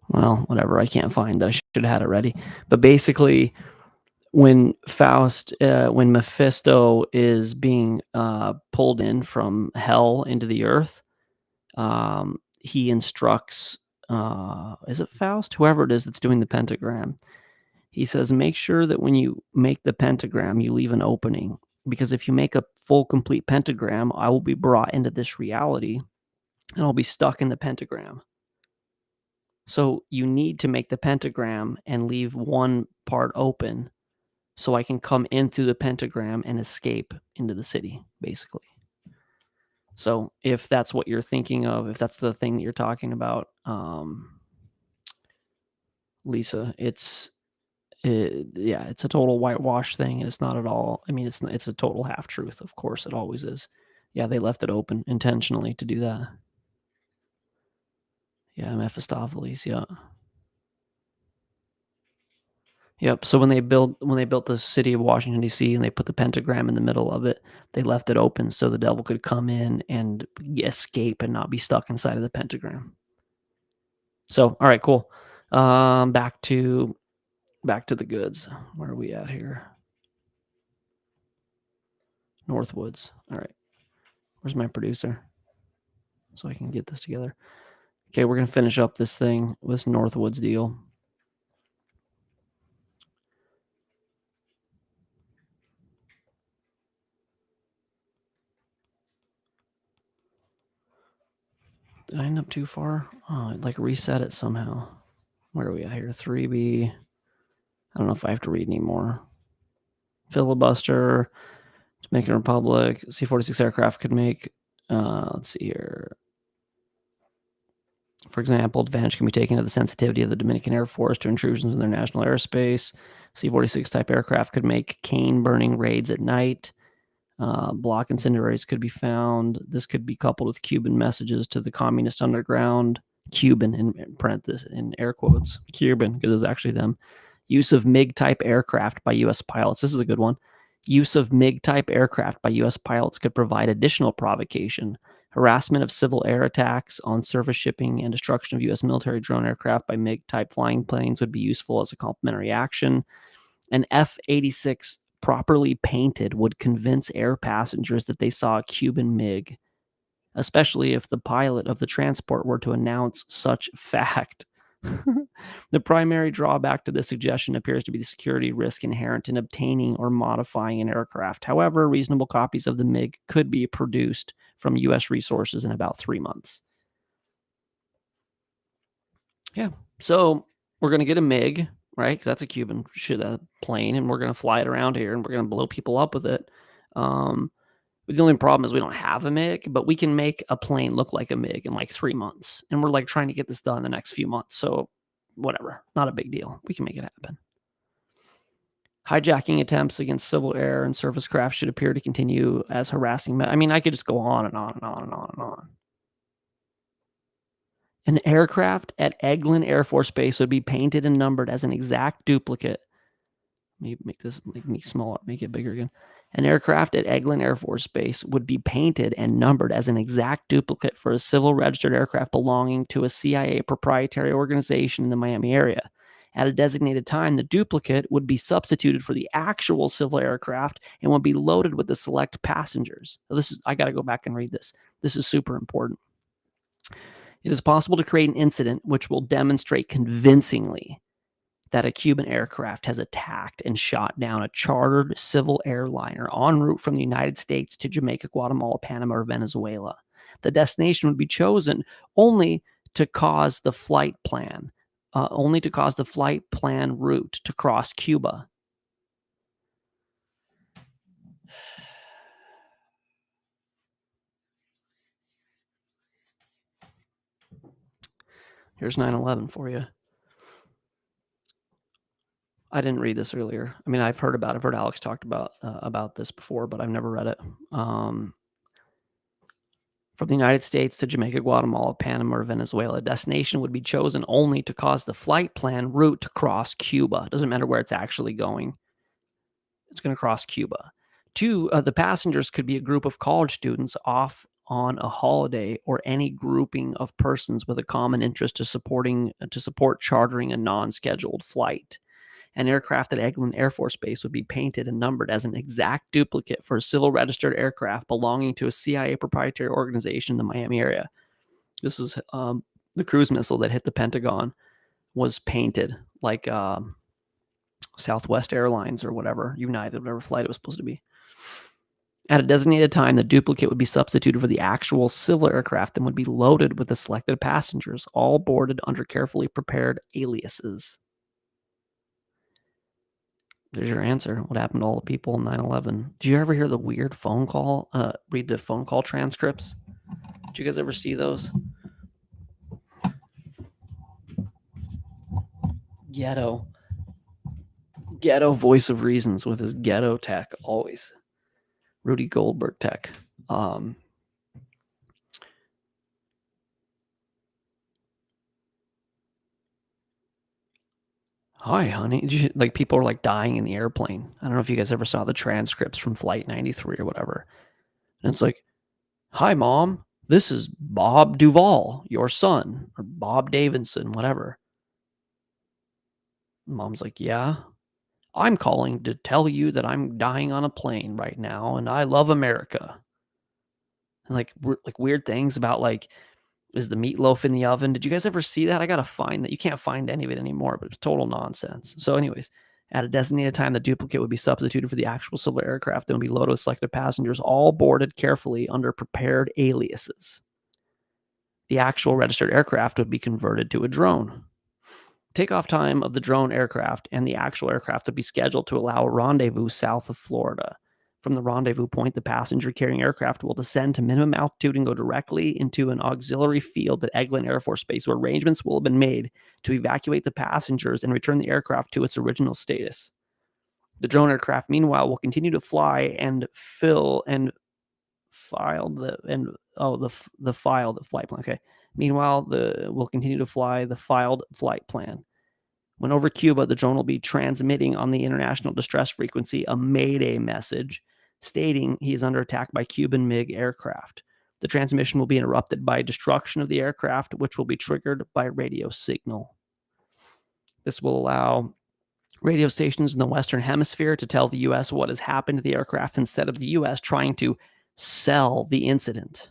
[SPEAKER 2] Well, whatever. I can't find it. I should have had it ready. But basically, when when Mephisto is being pulled in from hell into the earth, he instructs, is it Faust? Whoever it is that's doing the pentagram. He says, make sure that when you make the pentagram, you leave an opening. Because if you make a full, complete pentagram, I will be brought into this reality and I'll be stuck in the pentagram. So you need to make the pentagram and leave one part open so I can come in through the pentagram and escape into the city, basically. So if that's what you're thinking of, if that's the thing that you're talking about, Lisa, it's a total whitewash thing. It's not at all. I mean, it's a total half truth. Of course, it always is. Yeah, they left it open intentionally to do that. Yeah, Mephistopheles. Yeah. Yep. So when they built the city of Washington D.C. and they put the pentagram in the middle of it, they left it open so the devil could come in and escape and not be stuck inside of the pentagram. So, all right, cool. Back to the goods. Where are we at here? Northwoods. All right. Where's my producer? So I can get this together. Okay, we're gonna finish up this thing, this Northwoods deal. Did I end up too far? Oh, I'd like reset it somehow. Where are we at here? 3B. I don't know if I have to read anymore. Filibuster. Dominican Republic. C-46 aircraft could make, let's see here. For example, advantage can be taken of the sensitivity of the Dominican Air Force to intrusions in their national airspace. C-46 type aircraft could make cane-burning raids at night. Block incendiaries could be found. This could be coupled with Cuban messages to the communist underground. Cuban, in parentheses, in air quotes. Cuban, because it was actually them. Use of MiG-type aircraft by U.S. pilots. This is a good one. Use of MiG-type aircraft by U.S. pilots could provide additional provocation. Harassment of civil air attacks on surface shipping and destruction of U.S. military drone aircraft by MiG-type flying planes would be useful as a complementary action. An F-86 properly painted would convince air passengers that they saw a Cuban MiG, especially if the pilot of the transport were to announce such fact. The primary drawback to this suggestion appears to be the security risk inherent in obtaining or modifying an aircraft. However, reasonable copies of the MiG could be produced from U.S. resources in about 3 months. Yeah, so we're going to get a MiG, right? That's a Cuban plane, and we're going to fly it around here, and we're going to blow people up with it. The only problem is we don't have a MiG, but we can make a plane look like a MiG in like 3 months. And we're like trying to get this done in the next few months. So whatever, not a big deal. We can make it happen. Hijacking attempts against civil air and surface craft should appear to continue as harassing. I mean, I could just go on and on and on and on and on. An aircraft at Eglin Air Force Base would be painted and numbered as an exact duplicate. Maybe make me smaller, make it bigger again. An aircraft at Eglin Air Force Base would be painted and numbered as an exact duplicate for a civil registered aircraft belonging to a CIA proprietary organization in the Miami area. At a designated time, the duplicate would be substituted for the actual civil aircraft and would be loaded with the select passengers. So I got to go back and read this. This is super important. It is possible to create an incident which will demonstrate convincingly that a Cuban aircraft has attacked and shot down a chartered civil airliner en route from the United States to Jamaica, Guatemala, Panama, or Venezuela. The destination would be chosen only to cause the flight plan route to cross Cuba. Here's 9/11 for you. I didn't read this earlier. I mean, I've heard about it. I've heard Alex talked about this before, but I've never read it. From the United States to Jamaica, Guatemala, Panama, or Venezuela, a destination would be chosen only to cause the flight plan route to cross Cuba. It doesn't matter where it's actually going. It's going to cross Cuba. The passengers could be a group of college students off on a holiday or any grouping of persons with a common interest to support chartering a non-scheduled flight. An aircraft at Eglin Air Force Base would be painted and numbered as an exact duplicate for a civil registered aircraft belonging to a CIA proprietary organization in the Miami area. This is the cruise missile that hit the Pentagon was painted like Southwest Airlines or whatever, United, whatever flight it was supposed to be. At a designated time, the duplicate would be substituted for the actual civil aircraft and would be loaded with the selected passengers, all boarded under carefully prepared aliases. There's your answer. What happened to all the people in 9/11? Did you ever hear the weird phone call? Read the phone call transcripts? Did you guys ever see those? Ghetto voice of reasons with his ghetto tech always. Rudy Goldberg tech. Hi, honey. Like people are like dying in the airplane. I don't know if you guys ever saw the transcripts from Flight 93 or whatever. And it's like, hi, Mom. This is Bob Duvall, your son, or Bob Davidson, whatever. Mom's like, yeah. I'm calling to tell you that I'm dying on a plane right now, and I love America. And like weird things about like, is the meatloaf in the oven? Did you guys ever see that? I gotta find that. You can't find any of it anymore, but it's total nonsense. So anyways, at a designated time, the duplicate would be substituted for the actual civil aircraft and would be loaded with selected passengers, all boarded carefully under prepared aliases. the actual registered aircraft would be converted to a drone. Takeoff time of the drone aircraft and the actual aircraft would be scheduled to allow a rendezvous south of Florida. From the rendezvous point, the passenger-carrying aircraft will descend to minimum altitude and go directly into an auxiliary field at Eglin Air Force Base, where arrangements will have been made to evacuate the passengers and return the aircraft to its original status. The drone aircraft, meanwhile, will continue to fly and fill and file the flight plan. Okay. Meanwhile, will continue to fly the filed flight plan. When over Cuba, the drone will be transmitting on the international distress frequency a Mayday message stating he is under attack by Cuban MiG aircraft. The transmission will be interrupted by destruction of the aircraft, which will be triggered by radio signal. This will allow radio stations in the Western Hemisphere to tell the U.S. what has happened to the aircraft instead of the U.S. trying to sell the incident.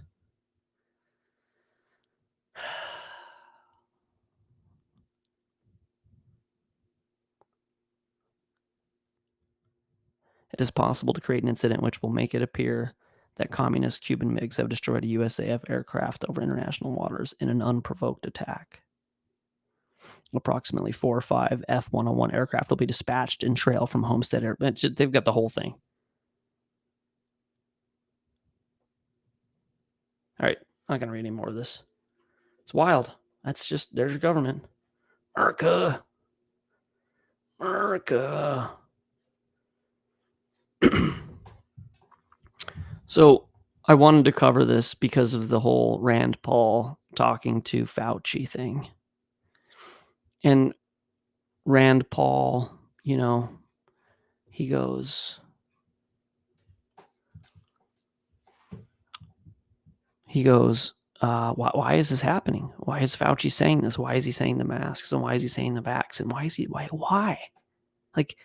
[SPEAKER 2] It is possible to create an incident which will make it appear that communist Cuban MiGs have destroyed a USAF aircraft over international waters in an unprovoked attack. Approximately 4 or 5 F-101 aircraft will be dispatched in trail from Homestead Air. They've got the whole thing. All right, I'm not going to read any more of this. It's wild. That's just, there's your government. America. America. So I wanted to cover this because of the whole Rand Paul talking to Fauci thing. And Rand Paul, you know, he goes, why is this happening? Why is Fauci saying this? Why is he saying the masks? And why is he saying the vax? And why? Like,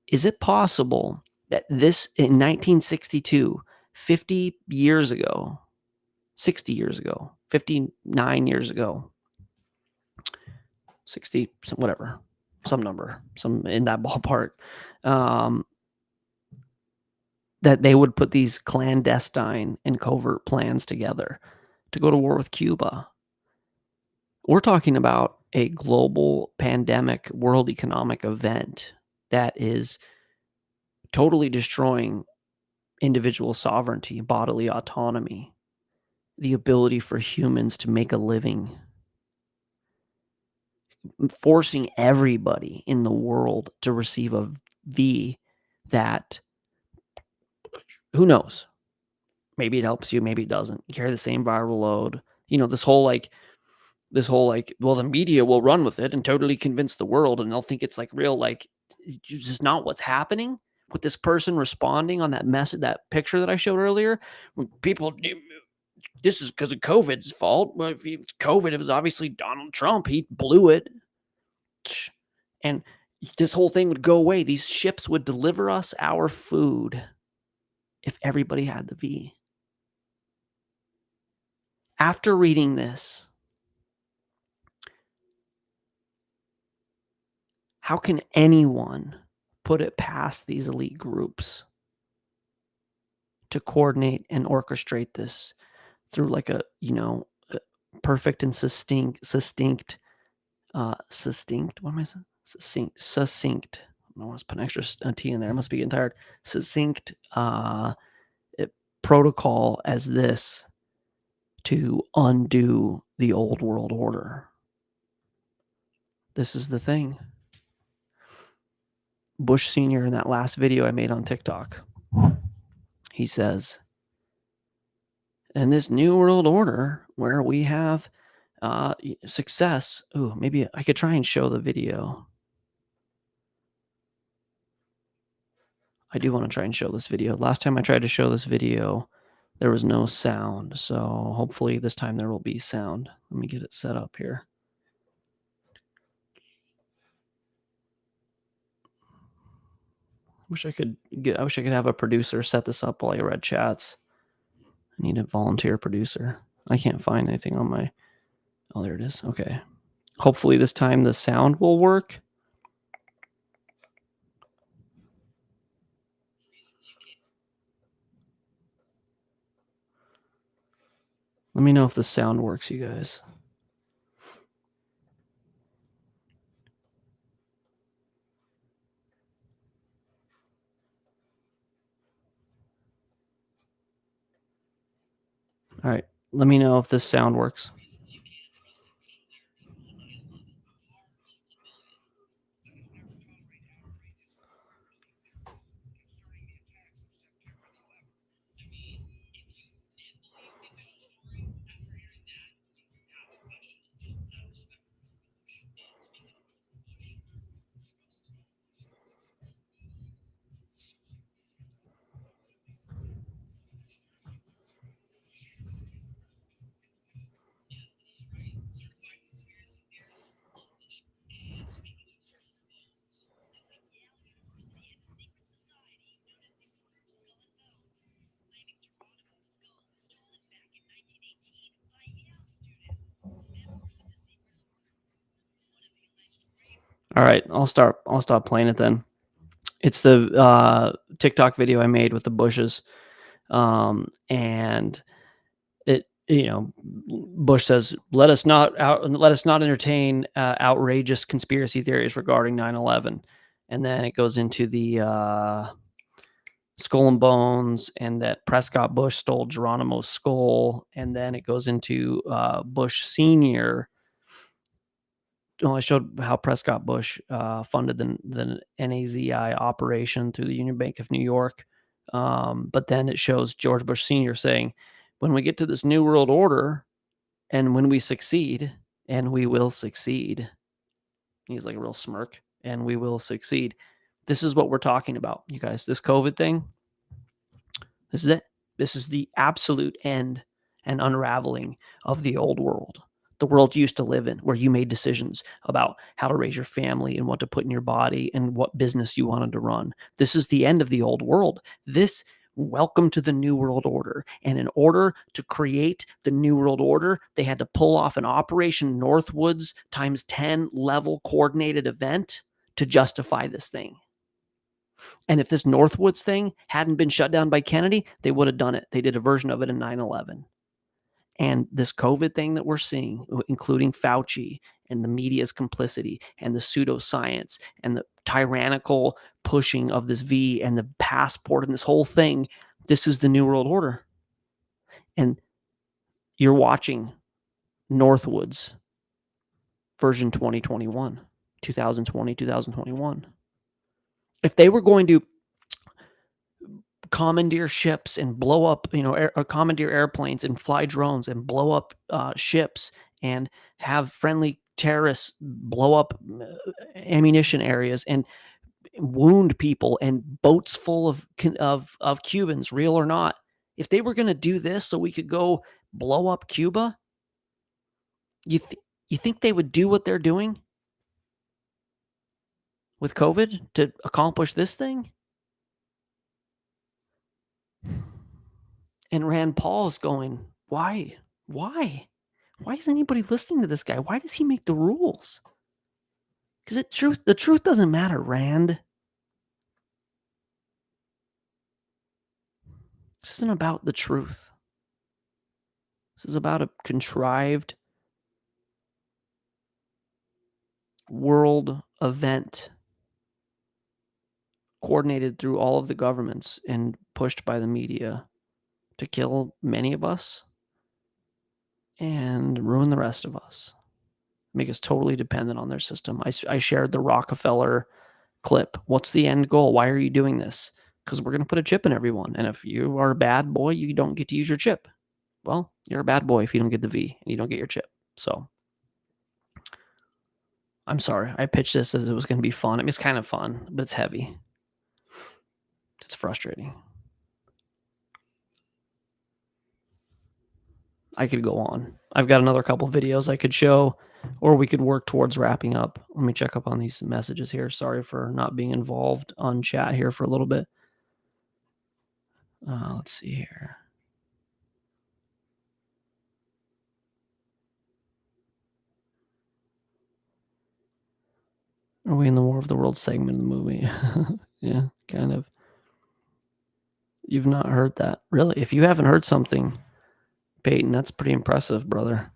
[SPEAKER 2] is it possible that this in 1962, 50 years ago, 60 years ago, 59 years ago, 60, whatever, some number, some in that ballpark, that they would put these clandestine and covert plans together to go to war with Cuba? We're talking about a global pandemic world economic event that is totally destroying individual sovereignty, bodily autonomy, the ability for humans to make a living, forcing everybody in the world to receive a V that, who knows? Maybe it helps you, maybe it doesn't. You carry the same viral load. You know, this whole well, the media will run with it and totally convince the world, and they'll think it's like real, like, it's just not what's happening with this person responding on that message, that picture that I showed earlier. When people, this is because of COVID's fault. Well, if it's COVID, it was obviously Donald Trump. He blew it. And this whole thing would go away. These ships would deliver us our food if everybody had the V. After reading this, how can anyone put it past these elite groups to coordinate and orchestrate this through like a, perfect and succinct, what am I saying? Succinct. I don't want to put an extra T in there. I must be getting tired. Succinct protocol as this to undo the old world order. This is the thing. Bush Sr. in that last video I made on TikTok, he says, in this new world order where we have success. Ooh, maybe I could try and show the video. I do want to try and show this video. Last time I tried to show this video, there was no sound. So hopefully this time there will be sound. Let me get it set up here. I wish I could have a producer set this up while I read chats. I need a volunteer producer. I can't find anything on my... Oh, there it is. Okay. Hopefully this time the sound will work. Let me know if the sound works, you guys. All right. Let me know if this sound works. All right, I'll stop playing it then. It's the TikTok video I made with the bushes, and it Bush says, let us not entertain outrageous conspiracy theories regarding 9/11, and then it goes into the skull and bones, and that Prescott Bush stole Geronimo's skull, and then it goes into Bush Senior. I showed how Prescott Bush funded the NAZI operation through the Union Bank of New York. But then it shows George Bush Sr. saying, when we get to this new world order and when we succeed, and we will succeed, he's like a real smirk, and we will succeed. This is what we're talking about, you guys. This COVID thing, this is it. This is the absolute end and unraveling of the old world. The world you used to live in, where you made decisions about how to raise your family and what to put in your body and what business you wanted to run. This is the end of the old world. Welcome to the New World Order. And in order to create the New World Order, they had to pull off an Operation Northwoods times 10 level coordinated event to justify this thing. And if this Northwoods thing hadn't been shut down by Kennedy, they would have done it. They did a version of it in 9/11. And this COVID thing that we're seeing, including Fauci and the media's complicity and the pseudoscience and the tyrannical pushing of this V and the passport and this whole thing, this is the New World Order. And you're watching Northwoods version 2021, 2020, 2021. If they were going to commandeer ships and blow up, commandeer airplanes and fly drones and blow up ships and have friendly terrorists blow up ammunition areas and wound people and boats full of Cubans, real or not. If they were going to do this so we could go blow up Cuba, you think they would do what they're doing with COVID to accomplish this thing? And Rand Paul is going, why? Why is anybody listening to this guy? Why does he make the rules? Because the truth doesn't matter, Rand. This isn't about the truth. This is about a contrived world event coordinated through all of the governments and pushed by the media to kill many of us and ruin the rest of us. Make us totally dependent on their system. I shared the Rockefeller clip. What's the end goal? Why are you doing this? Because we're going to put a chip in everyone. And if you are a bad boy, you don't get to use your chip. Well, you're a bad boy if you don't get the V and you don't get your chip. So I'm sorry. I pitched this as it was going to be fun. I mean, it's kind of fun, but it's heavy. It's frustrating. I could go on. I've got another couple videos I could show, or we could work towards wrapping up. Let me check up on these messages here. Sorry for not being involved on chat here for a little bit. Let's see here. Are we in the War of the Worlds segment of the movie? Yeah, kind of. You've not heard that. Really? If you haven't heard something, Peyton, that's pretty impressive, brother.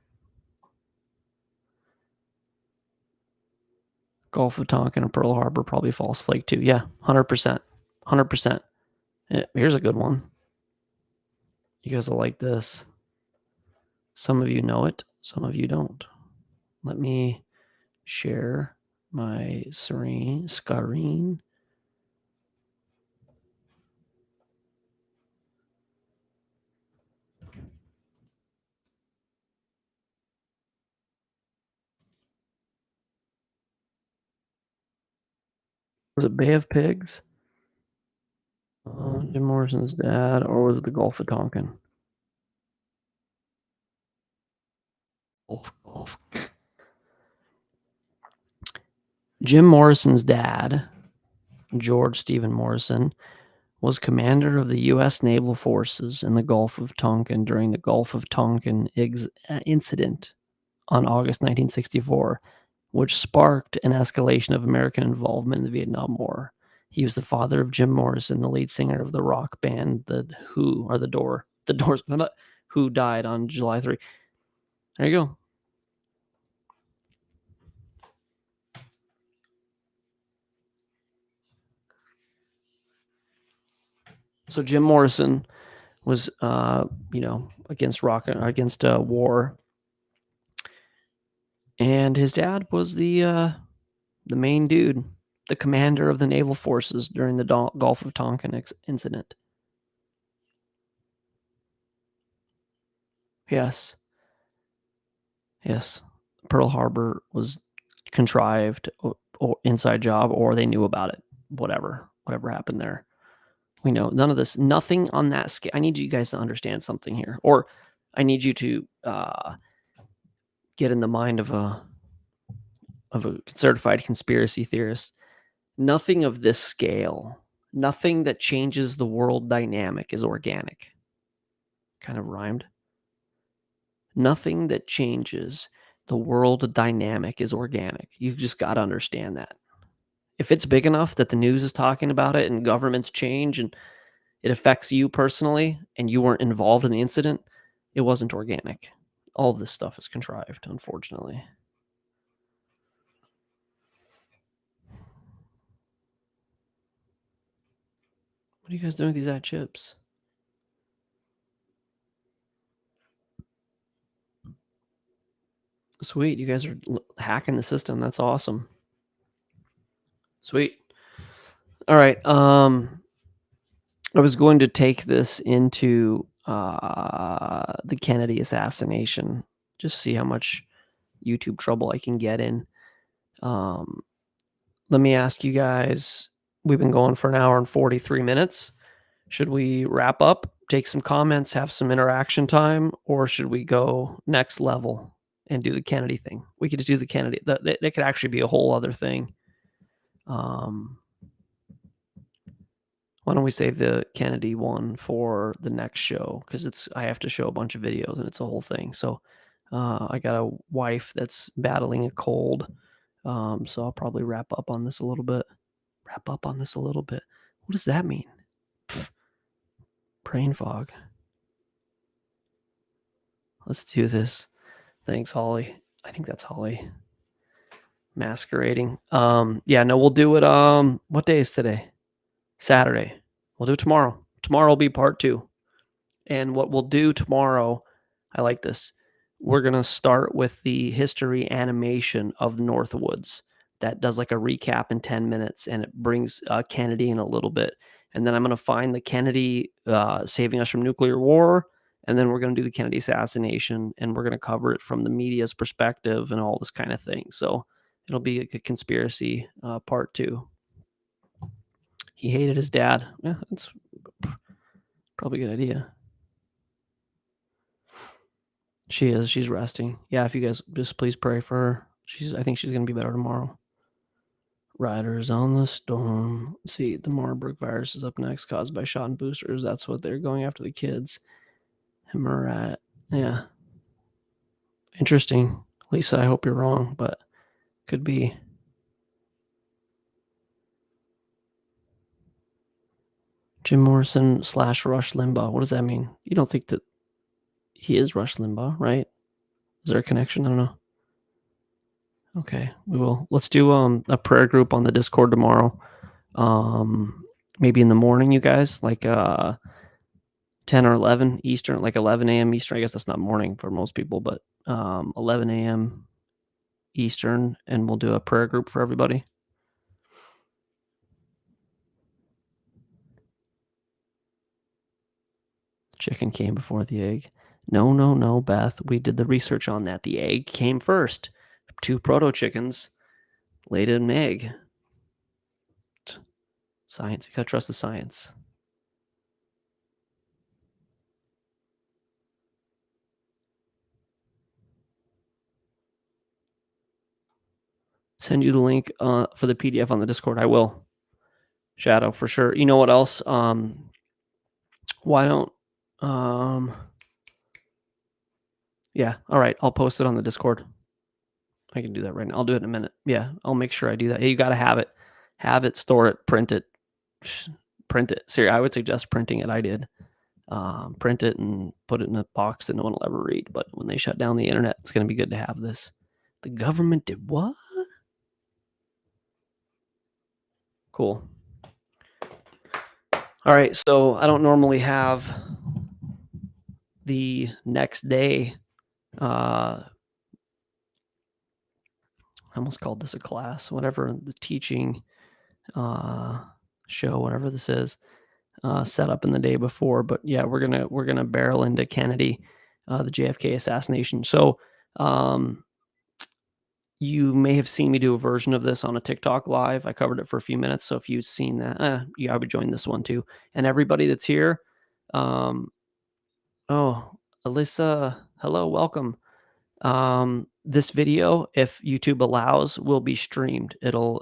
[SPEAKER 2] Gulf of Tonkin and Pearl Harbor, probably false flag too. Yeah, 100%. 100%. Here's a good one. You guys will like this. Some of you know it, some of you don't. Let me share my screen. Was it Bay of Pigs? Jim Morrison's dad, or was it the Gulf of Tonkin? Gulf. Jim Morrison's dad, George Stephen Morrison, was commander of the U.S. naval forces in the Gulf of Tonkin during the Gulf of Tonkin incident on August 1964, which sparked an escalation of American involvement in the Vietnam War. He was the father of Jim Morrison, the lead singer of the rock band The Who, or The Doors, who died on July 3. There you go. So Jim Morrison was, against war, and his dad was the main dude, the commander of the naval forces during the Gulf of Tonkin incident. Yes. Pearl Harbor was contrived or inside job, or they knew about it. Whatever happened there. We know none of this, nothing on that scale. I need you guys to understand something here, or I need you to get in the mind of a certified conspiracy theorist. Nothing of this scale, nothing that changes the world dynamic is organic. Kind of rhymed. Nothing that changes the world dynamic is organic. You just got to understand that. If it's big enough that the news is talking about it and governments change and it affects you personally and you weren't involved in the incident, it wasn't organic. All of this stuff is contrived, unfortunately. What are you guys doing with these chips? Sweet. You guys are hacking the system. That's awesome. Sweet. All right. I was going to take this into the Kennedy assassination, just see how much YouTube trouble I can get in. Let me ask you guys, we've been going for an hour and 43 minutes. Should we wrap up, take some comments, have some interaction time, or should we go next level and do the Kennedy thing? We could just do the Kennedy. That could actually be a whole other thing. Why don't we save the Kennedy one for the next show? Because I have to show a bunch of videos and it's a whole thing. So I got a wife that's battling a cold. So I'll probably wrap up on this a little bit. What does that mean? Brain fog. Let's do this. Thanks, Holly. I think that's Holly. Masquerading. We'll do it. What day is today? Saturday. We'll do it tomorrow. Tomorrow will be part 2. And what we'll do tomorrow, I like this. We're going to start with the history animation of Northwoods. That does like a recap in 10 minutes, and it brings Kennedy in a little bit. And then I'm going to find the Kennedy saving us from nuclear war. And then we're going to do the Kennedy assassination, and we're going to cover it from the media's perspective and all this kind of thing. So it'll be a conspiracy part 2. He hated his dad. Yeah, that's probably a good idea. She is. She's resting. Yeah, if you guys just please pray for her. I think she's going to be better tomorrow. Riders on the storm. Let's see, the Marburg virus is up next, caused by shot and boosters. That's what they're going after the kids. And Murat. Yeah. Interesting. Lisa, I hope you're wrong, but could be. Jim Morrison / Rush Limbaugh. What does that mean? You don't think that He is Rush Limbaugh, right? Is there a connection? I don't know. Okay, we will. Let's do a prayer group on the Discord tomorrow. Maybe in the morning, you guys, like 10 or 11 Eastern, like 11 a.m. Eastern. I guess that's not morning for most people, but 11 a.m. Eastern, and we'll do a prayer group for everybody. Chicken came before the egg. No, Beth. We did the research on that. The egg came first. 2 proto chickens laid an egg. Science. You gotta trust the science. Send you the link for the PDF on the Discord. I will. Shadow for sure. You know what else? Why don't yeah, all right. I'll post it on the Discord. I can do that right now. I'll do it in a minute. Yeah, I'll make sure I do that. You got to have it. Have it, store it, print it. Print it. Seriously, I would suggest printing it. I did. Print it and put it in a box that no one will ever read. But when they shut down the internet, it's going to be good to have this. The government did what? Cool. All right, so I don't normally have the next day. I almost called this a class, whatever the teaching show, whatever this is, set up in the day before. But yeah, we're gonna barrel into Kennedy, the JFK assassination. So you may have seen me do a version of this on a TikTok live. I covered it for a few minutes. So if you've seen that, yeah, I would join this one too. And everybody that's here, oh, Alyssa, hello, welcome. This video, if YouTube allows, will be streamed. It'll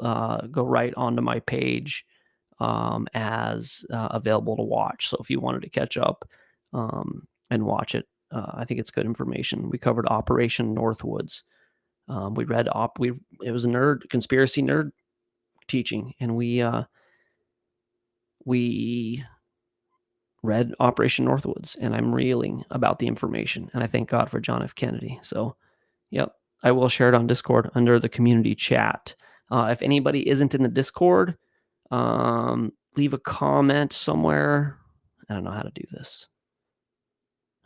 [SPEAKER 2] go right onto my page as available to watch. So if you wanted to catch up and watch it, I think it's good information. We covered Operation Northwoods. We read it was a conspiracy nerd teaching, and we read Operation Northwoods, and I'm reeling about the information. And I thank God for John F. Kennedy. So, yep, I will share it on Discord under the community chat. If anybody isn't in the Discord, leave a comment somewhere. I don't know how to do this.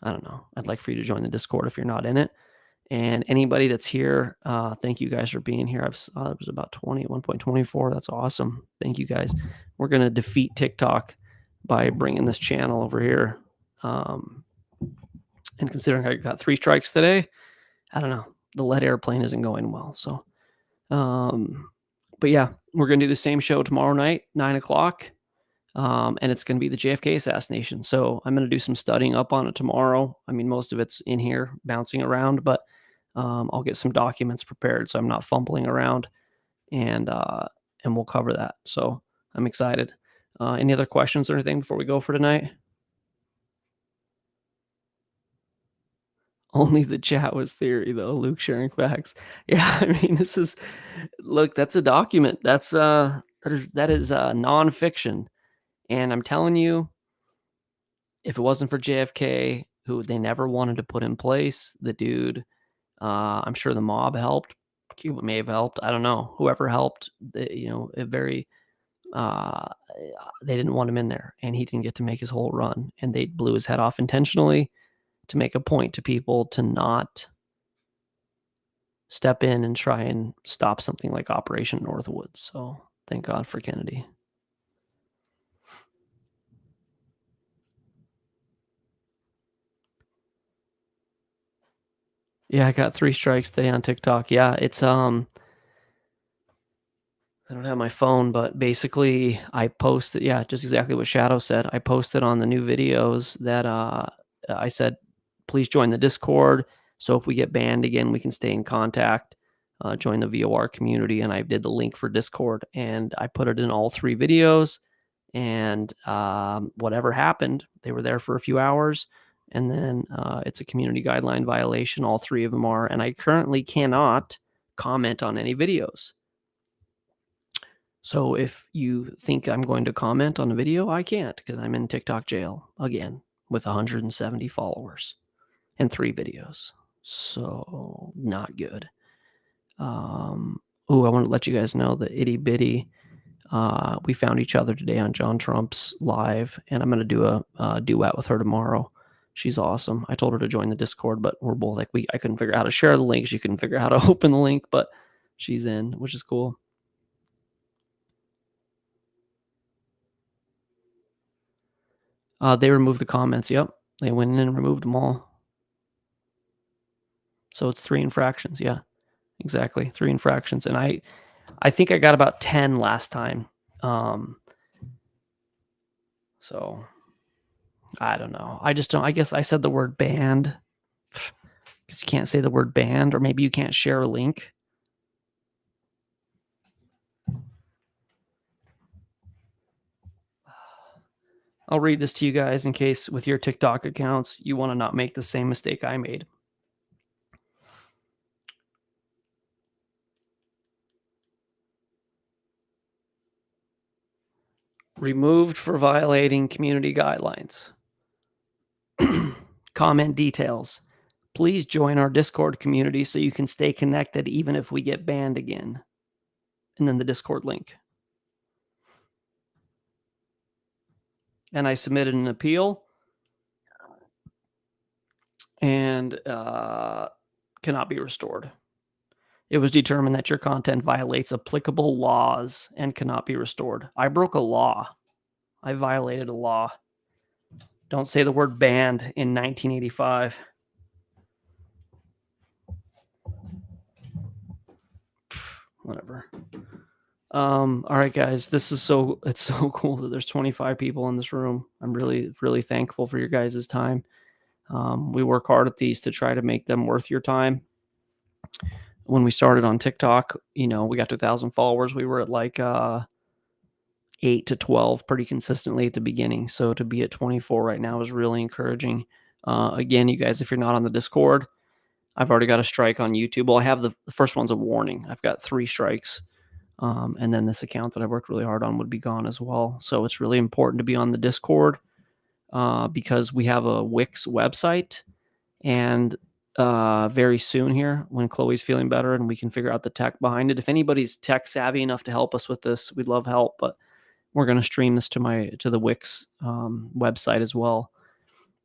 [SPEAKER 2] I don't know. I'd like for you to join the Discord if you're not in it. And anybody that's here, thank you guys for being here. It was about 1.24. That's awesome. Thank you guys. We're going to defeat TikTok by bringing this channel over here. And considering I got 3 strikes today, I don't know. The lead airplane isn't going well. So, but yeah, we're going to do the same show tomorrow night, 9 o'clock. And it's going to be the JFK assassination. So I'm going to do some studying up on it tomorrow. I mean, most of it's in here bouncing around, but I'll get some documents prepared so I'm not fumbling around, and we'll cover that. So I'm excited. Any other questions or anything before we go for tonight? Only the chat was theory, though. Luke sharing facts. Yeah, I mean, look, that's a document. That is nonfiction. And I'm telling you, if it wasn't for JFK, who they never wanted to put in place, the dude, I'm sure the mob helped. Cuban may have helped. I don't know. Whoever helped, they didn't want him in there, and he didn't get to make his whole run. And they blew his head off intentionally to make a point to people to not step in and try and stop something like Operation Northwoods. So thank God for Kennedy. Yeah, I got 3 strikes today on TikTok. Yeah, it's I don't have my phone, but basically I posted, yeah, just exactly what Shadow said. I posted on the new videos that I said, please join the Discord. So if we get banned again, we can stay in contact. Join the VOR community, and I did the link for Discord, and I put it in all 3 videos. And whatever happened, they were there for a few hours. And then it's a community guideline violation. All 3 of them are. And I currently cannot comment on any videos. So if you think I'm going to comment on a video, I can't, because I'm in TikTok jail again with 170 followers. and 3 videos. So not good. I want to let you guys know that itty bitty. We found each other today on John Trump's live, and I'm going to do a duet with her tomorrow. She's awesome. I told her to join the Discord, but we're both like, I couldn't figure out how to share the link. She couldn't figure out how to open the link, but she's in, which is cool. They removed the comments. Yep. They went in and removed them all. So it's 3 infractions. Yeah, exactly. 3 infractions. And I think I got about 10 last time. So I don't know. I guess I said the word banned because you can't say the word banned, or maybe you can't share a link. I'll read this to you guys in case with your TikTok accounts, you want to not make the same mistake I made. Removed for violating community guidelines. Comment details. Please join our Discord community so you can stay connected even if we get banned again. And then the Discord link. And I submitted an appeal and cannot be restored. It was determined that your content violates applicable laws and cannot be restored. I broke a law. I violated a law. Don't say the word banned in 1985. Whatever. All right, guys, it's so cool that there's 25 people in this room. I'm really, really thankful for your guys' time. We work hard at these to try to make them worth your time. When we started on TikTok, we got to 1,000 followers. We were at like 8 to 12 pretty consistently at the beginning. So to be at 24 right now is really encouraging. Again, you guys, if you're not on the Discord, I've already got a strike on YouTube. Well, I have the first one's a warning. I've got 3 strikes. And then this account that I worked really hard on would be gone as well. So it's really important to be on the Discord because we have a Wix website. And very soon here, when Chloe's feeling better and we can figure out the tech behind it, if anybody's tech savvy enough to help us with this, we'd love help. But we're going to stream this to the Wix website as well.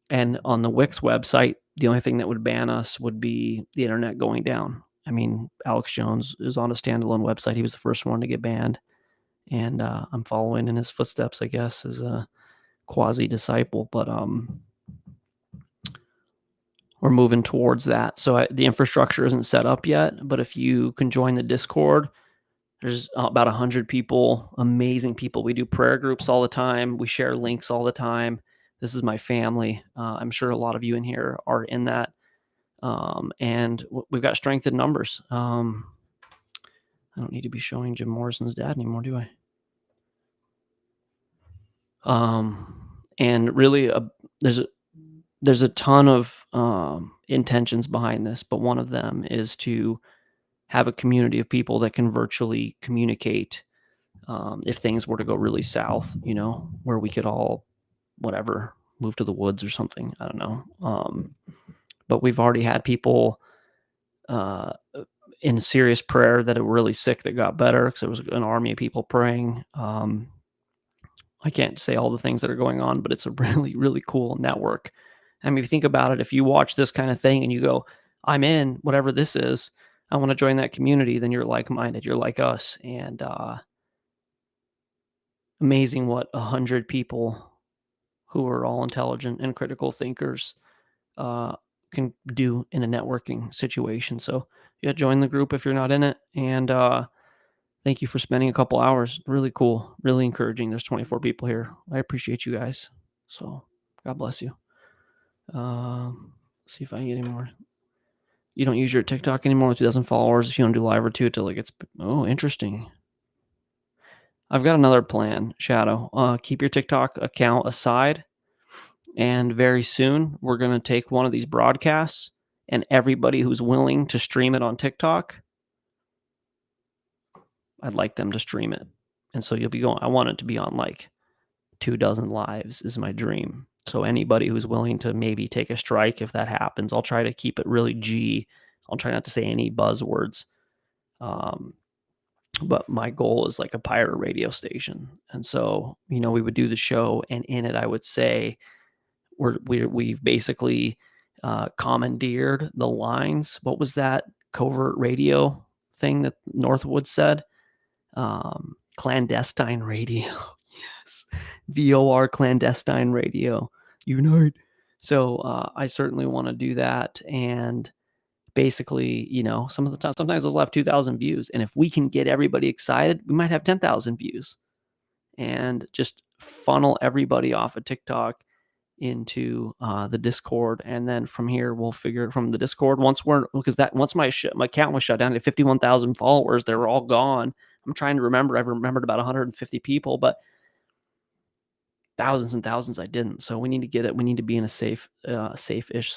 [SPEAKER 2] And on the Wix website, the only thing that would ban us would be the internet going down. I mean, Alex Jones is on a standalone website. He was the first one to get banned. And I'm following in his footsteps, I guess, as a quasi-disciple. But we're moving towards that. So the infrastructure isn't set up yet. But if you can join the Discord, there's about 100 people, amazing people. We do prayer groups all the time. We share links all the time. This is my family. I'm sure a lot of you in here are in that. And we've got strength in numbers. I don't need to be showing Jim Morrison's dad anymore, do I? And really, there's a ton of intentions behind this, but one of them is to have a community of people that can virtually communicate if things were to go really south, where we could all, whatever, move to the woods or something. I don't know. But we've already had people in serious prayer that were really sick that got better because there was an army of people praying. I can't say all the things that are going on, but it's a really, really cool network. I mean, if you think about it, if you watch this kind of thing and you go, I'm in whatever this is, I want to join that community, then you're like-minded. You're like us. And amazing what 100 people who are all intelligent and critical thinkers can do in a networking situation. So yeah, join the group if you're not in it. And thank you for spending a couple hours. Really cool, really encouraging. There's 24 people here. I appreciate you guys. So God bless you. See if I can get any more. You don't use your TikTok anymore with 2,000 followers. If you don't do live or two till it gets, interesting. I've got another plan, Shadow. Keep your TikTok account aside. And very soon, we're going to take one of these broadcasts and everybody who's willing to stream it on TikTok, I'd like them to stream it. And so you'll be going, I want it to be on like 24 lives is my dream. So anybody who's willing to maybe take a strike if that happens, I'll try to keep it really G. I'll try not to say any buzzwords. But my goal is like a pirate radio station. And so, we would do the show, and in it, I would say we've basically commandeered the lines. What was that covert radio thing that Northwoods said? Clandestine radio. Yes. VOR, clandestine radio. Unite. So I certainly want to do that. And basically, some of the time, sometimes those will have 2,000 views. And if we can get everybody excited, we might have 10,000 views, and just funnel everybody off of TikTok into the Discord. And then from here, we'll figure it from the Discord. Once my account was shut down at 51,000 followers, they were all gone. I'm trying to remember. I've remembered about 150 people, but thousands and thousands I didn't. So we need to get it. We need to be in a safe-ish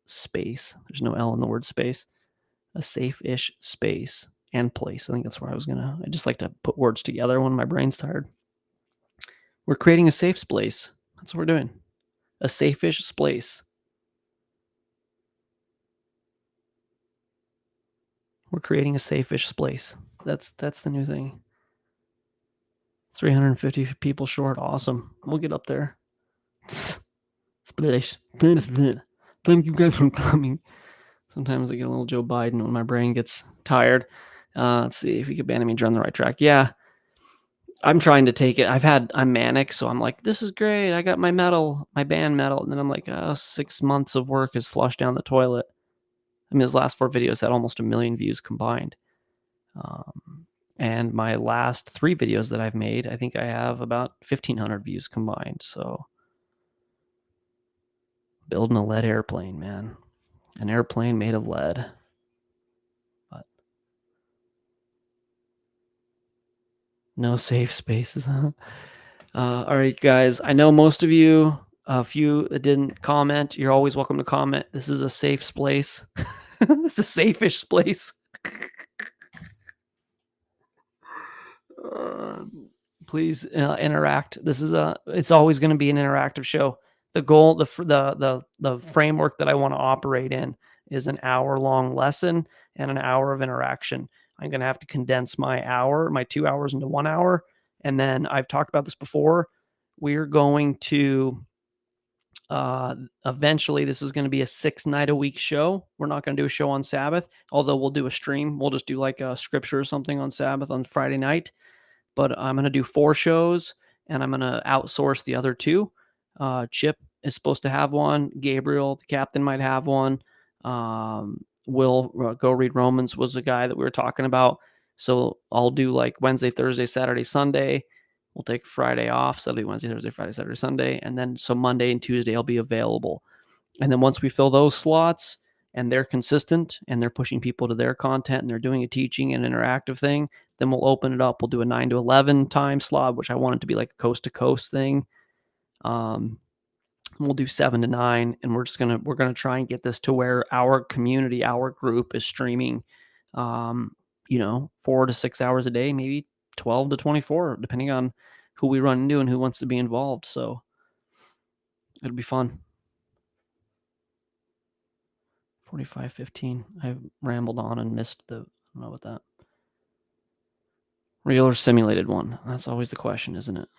[SPEAKER 2] space. There's no L in the word space. A safe-ish space and place. I think that's where I just like to put words together when my brain's tired. We're creating a safe space. That's what we're doing. A safe-ish space. We're creating a safe-ish space. That's the new thing. 350 people short. Awesome. We'll get up there. Splash. Thank you guys for coming. Sometimes I get a little Joe Biden when my brain gets tired. Let's see if you could abandon me and on the right track. Yeah. I'm trying to take it. I'm manic, so I'm like, this is great. I got my medal, my band medal. And then I'm like, 6 months of work is flushed down the toilet. I mean, those last 4 videos had almost 1 million views combined. And my last 3 videos that I've made, I think I have about 1,500 views combined. So building a lead airplane, man. An airplane made of lead. But no safe spaces, huh? All right, guys. I know most of you, a few that didn't comment, you're always welcome to comment. This is a safe place. It's a safe-ish place. Please interact. It's always going to be an interactive show. The goal, the framework that I want to operate in is an hour-long lesson and an hour of interaction. I'm going to have to condense my 2 hours into 1 hour. And then I've talked about this before. We're going to eventually, this is going to be a 6-night-a-week show. We're not going to do a show on Sabbath, although we'll do a stream. We'll just do like a scripture or something on Sabbath on Friday night. But I'm going to do 4 shows, and I'm going to outsource the other 2. Chip is supposed to have one. Gabriel, the captain, might have one. Will Go Read Romans was the guy that we were talking about. So I'll do like Wednesday, Thursday, Saturday, Sunday. We'll take Friday off. So it'll be Wednesday, Thursday, Friday, Saturday, Sunday. And then so Monday and Tuesday I'll be available. And then once we fill those slots and they're consistent and they're pushing people to their content and they're doing a teaching and interactive thing, then we'll open it up. We'll do a 9 to 11 time slot, which I want it to be like a coast to coast thing. We'll do 7 to 9, and we're going to try and get this to where our community, our group is streaming, 4 to 6 hours a day, maybe 12 to 24, depending on who we run into and who wants to be involved. So it'll be fun. 45:15. I rambled on and missed I don't know what that. Real or simulated one? That's always the question, isn't it?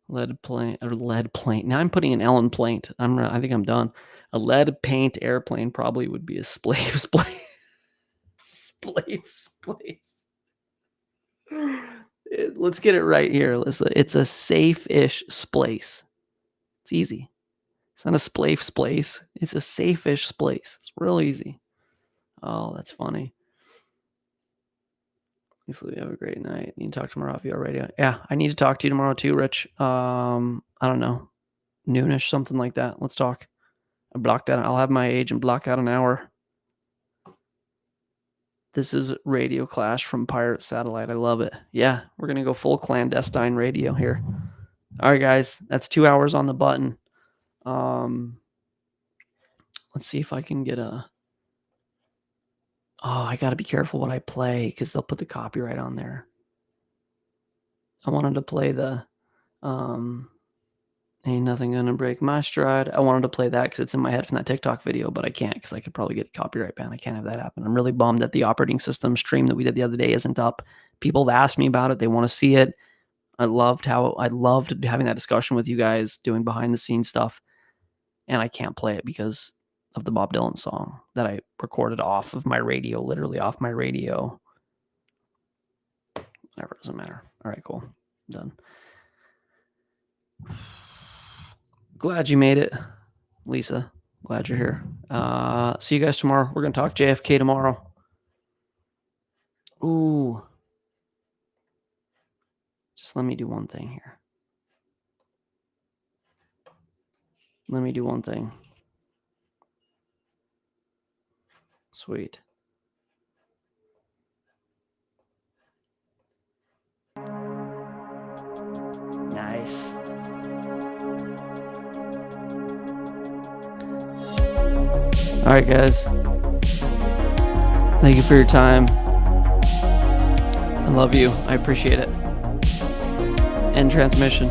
[SPEAKER 2] Lead plane. Now I'm putting an L in plaint. I think I'm done. A lead paint airplane probably would be a splave place. Let's get it right here, Alyssa. It's a safe-ish place. It's easy. It's not a splave place. It's a safe-ish place. It's real easy. Oh, that's funny. So you have a great night. You can talk tomorrow off your radio. Yeah, I need to talk to you tomorrow too, Rich. I don't know, noonish, something like that. Let's talk. I blocked out. I'll have my agent block out an hour. This is Radio Clash from Pirate Satellite. I love it. Yeah, we're gonna go full clandestine radio here. All right, guys, that's 2 hours on the button. Let's see if I can get a. Oh, I got to be careful what I play because they'll put the copyright on there. I wanted to play the Ain't nothing gonna break my stride. I wanted to play that because it's in my head from that TikTok video, but I can't because I could probably get a copyright ban. I can't have that happen. I'm really bummed that the operating system stream that we did the other day isn't up. People have asked me about it. They want to see it. I loved having that discussion with you guys, doing behind the scenes stuff, and I can't play it because of the Bob Dylan song that I recorded off of my radio, literally off my radio. Whatever, doesn't matter. All right, cool. I'm done. Glad you made it, Lisa. Glad you're here. See you guys tomorrow. We're going to talk JFK tomorrow. Ooh. Just let me do one thing here. Let me do one thing. Sweet. Nice. All right, guys. Thank you for your time. I love you. I appreciate it. End transmission.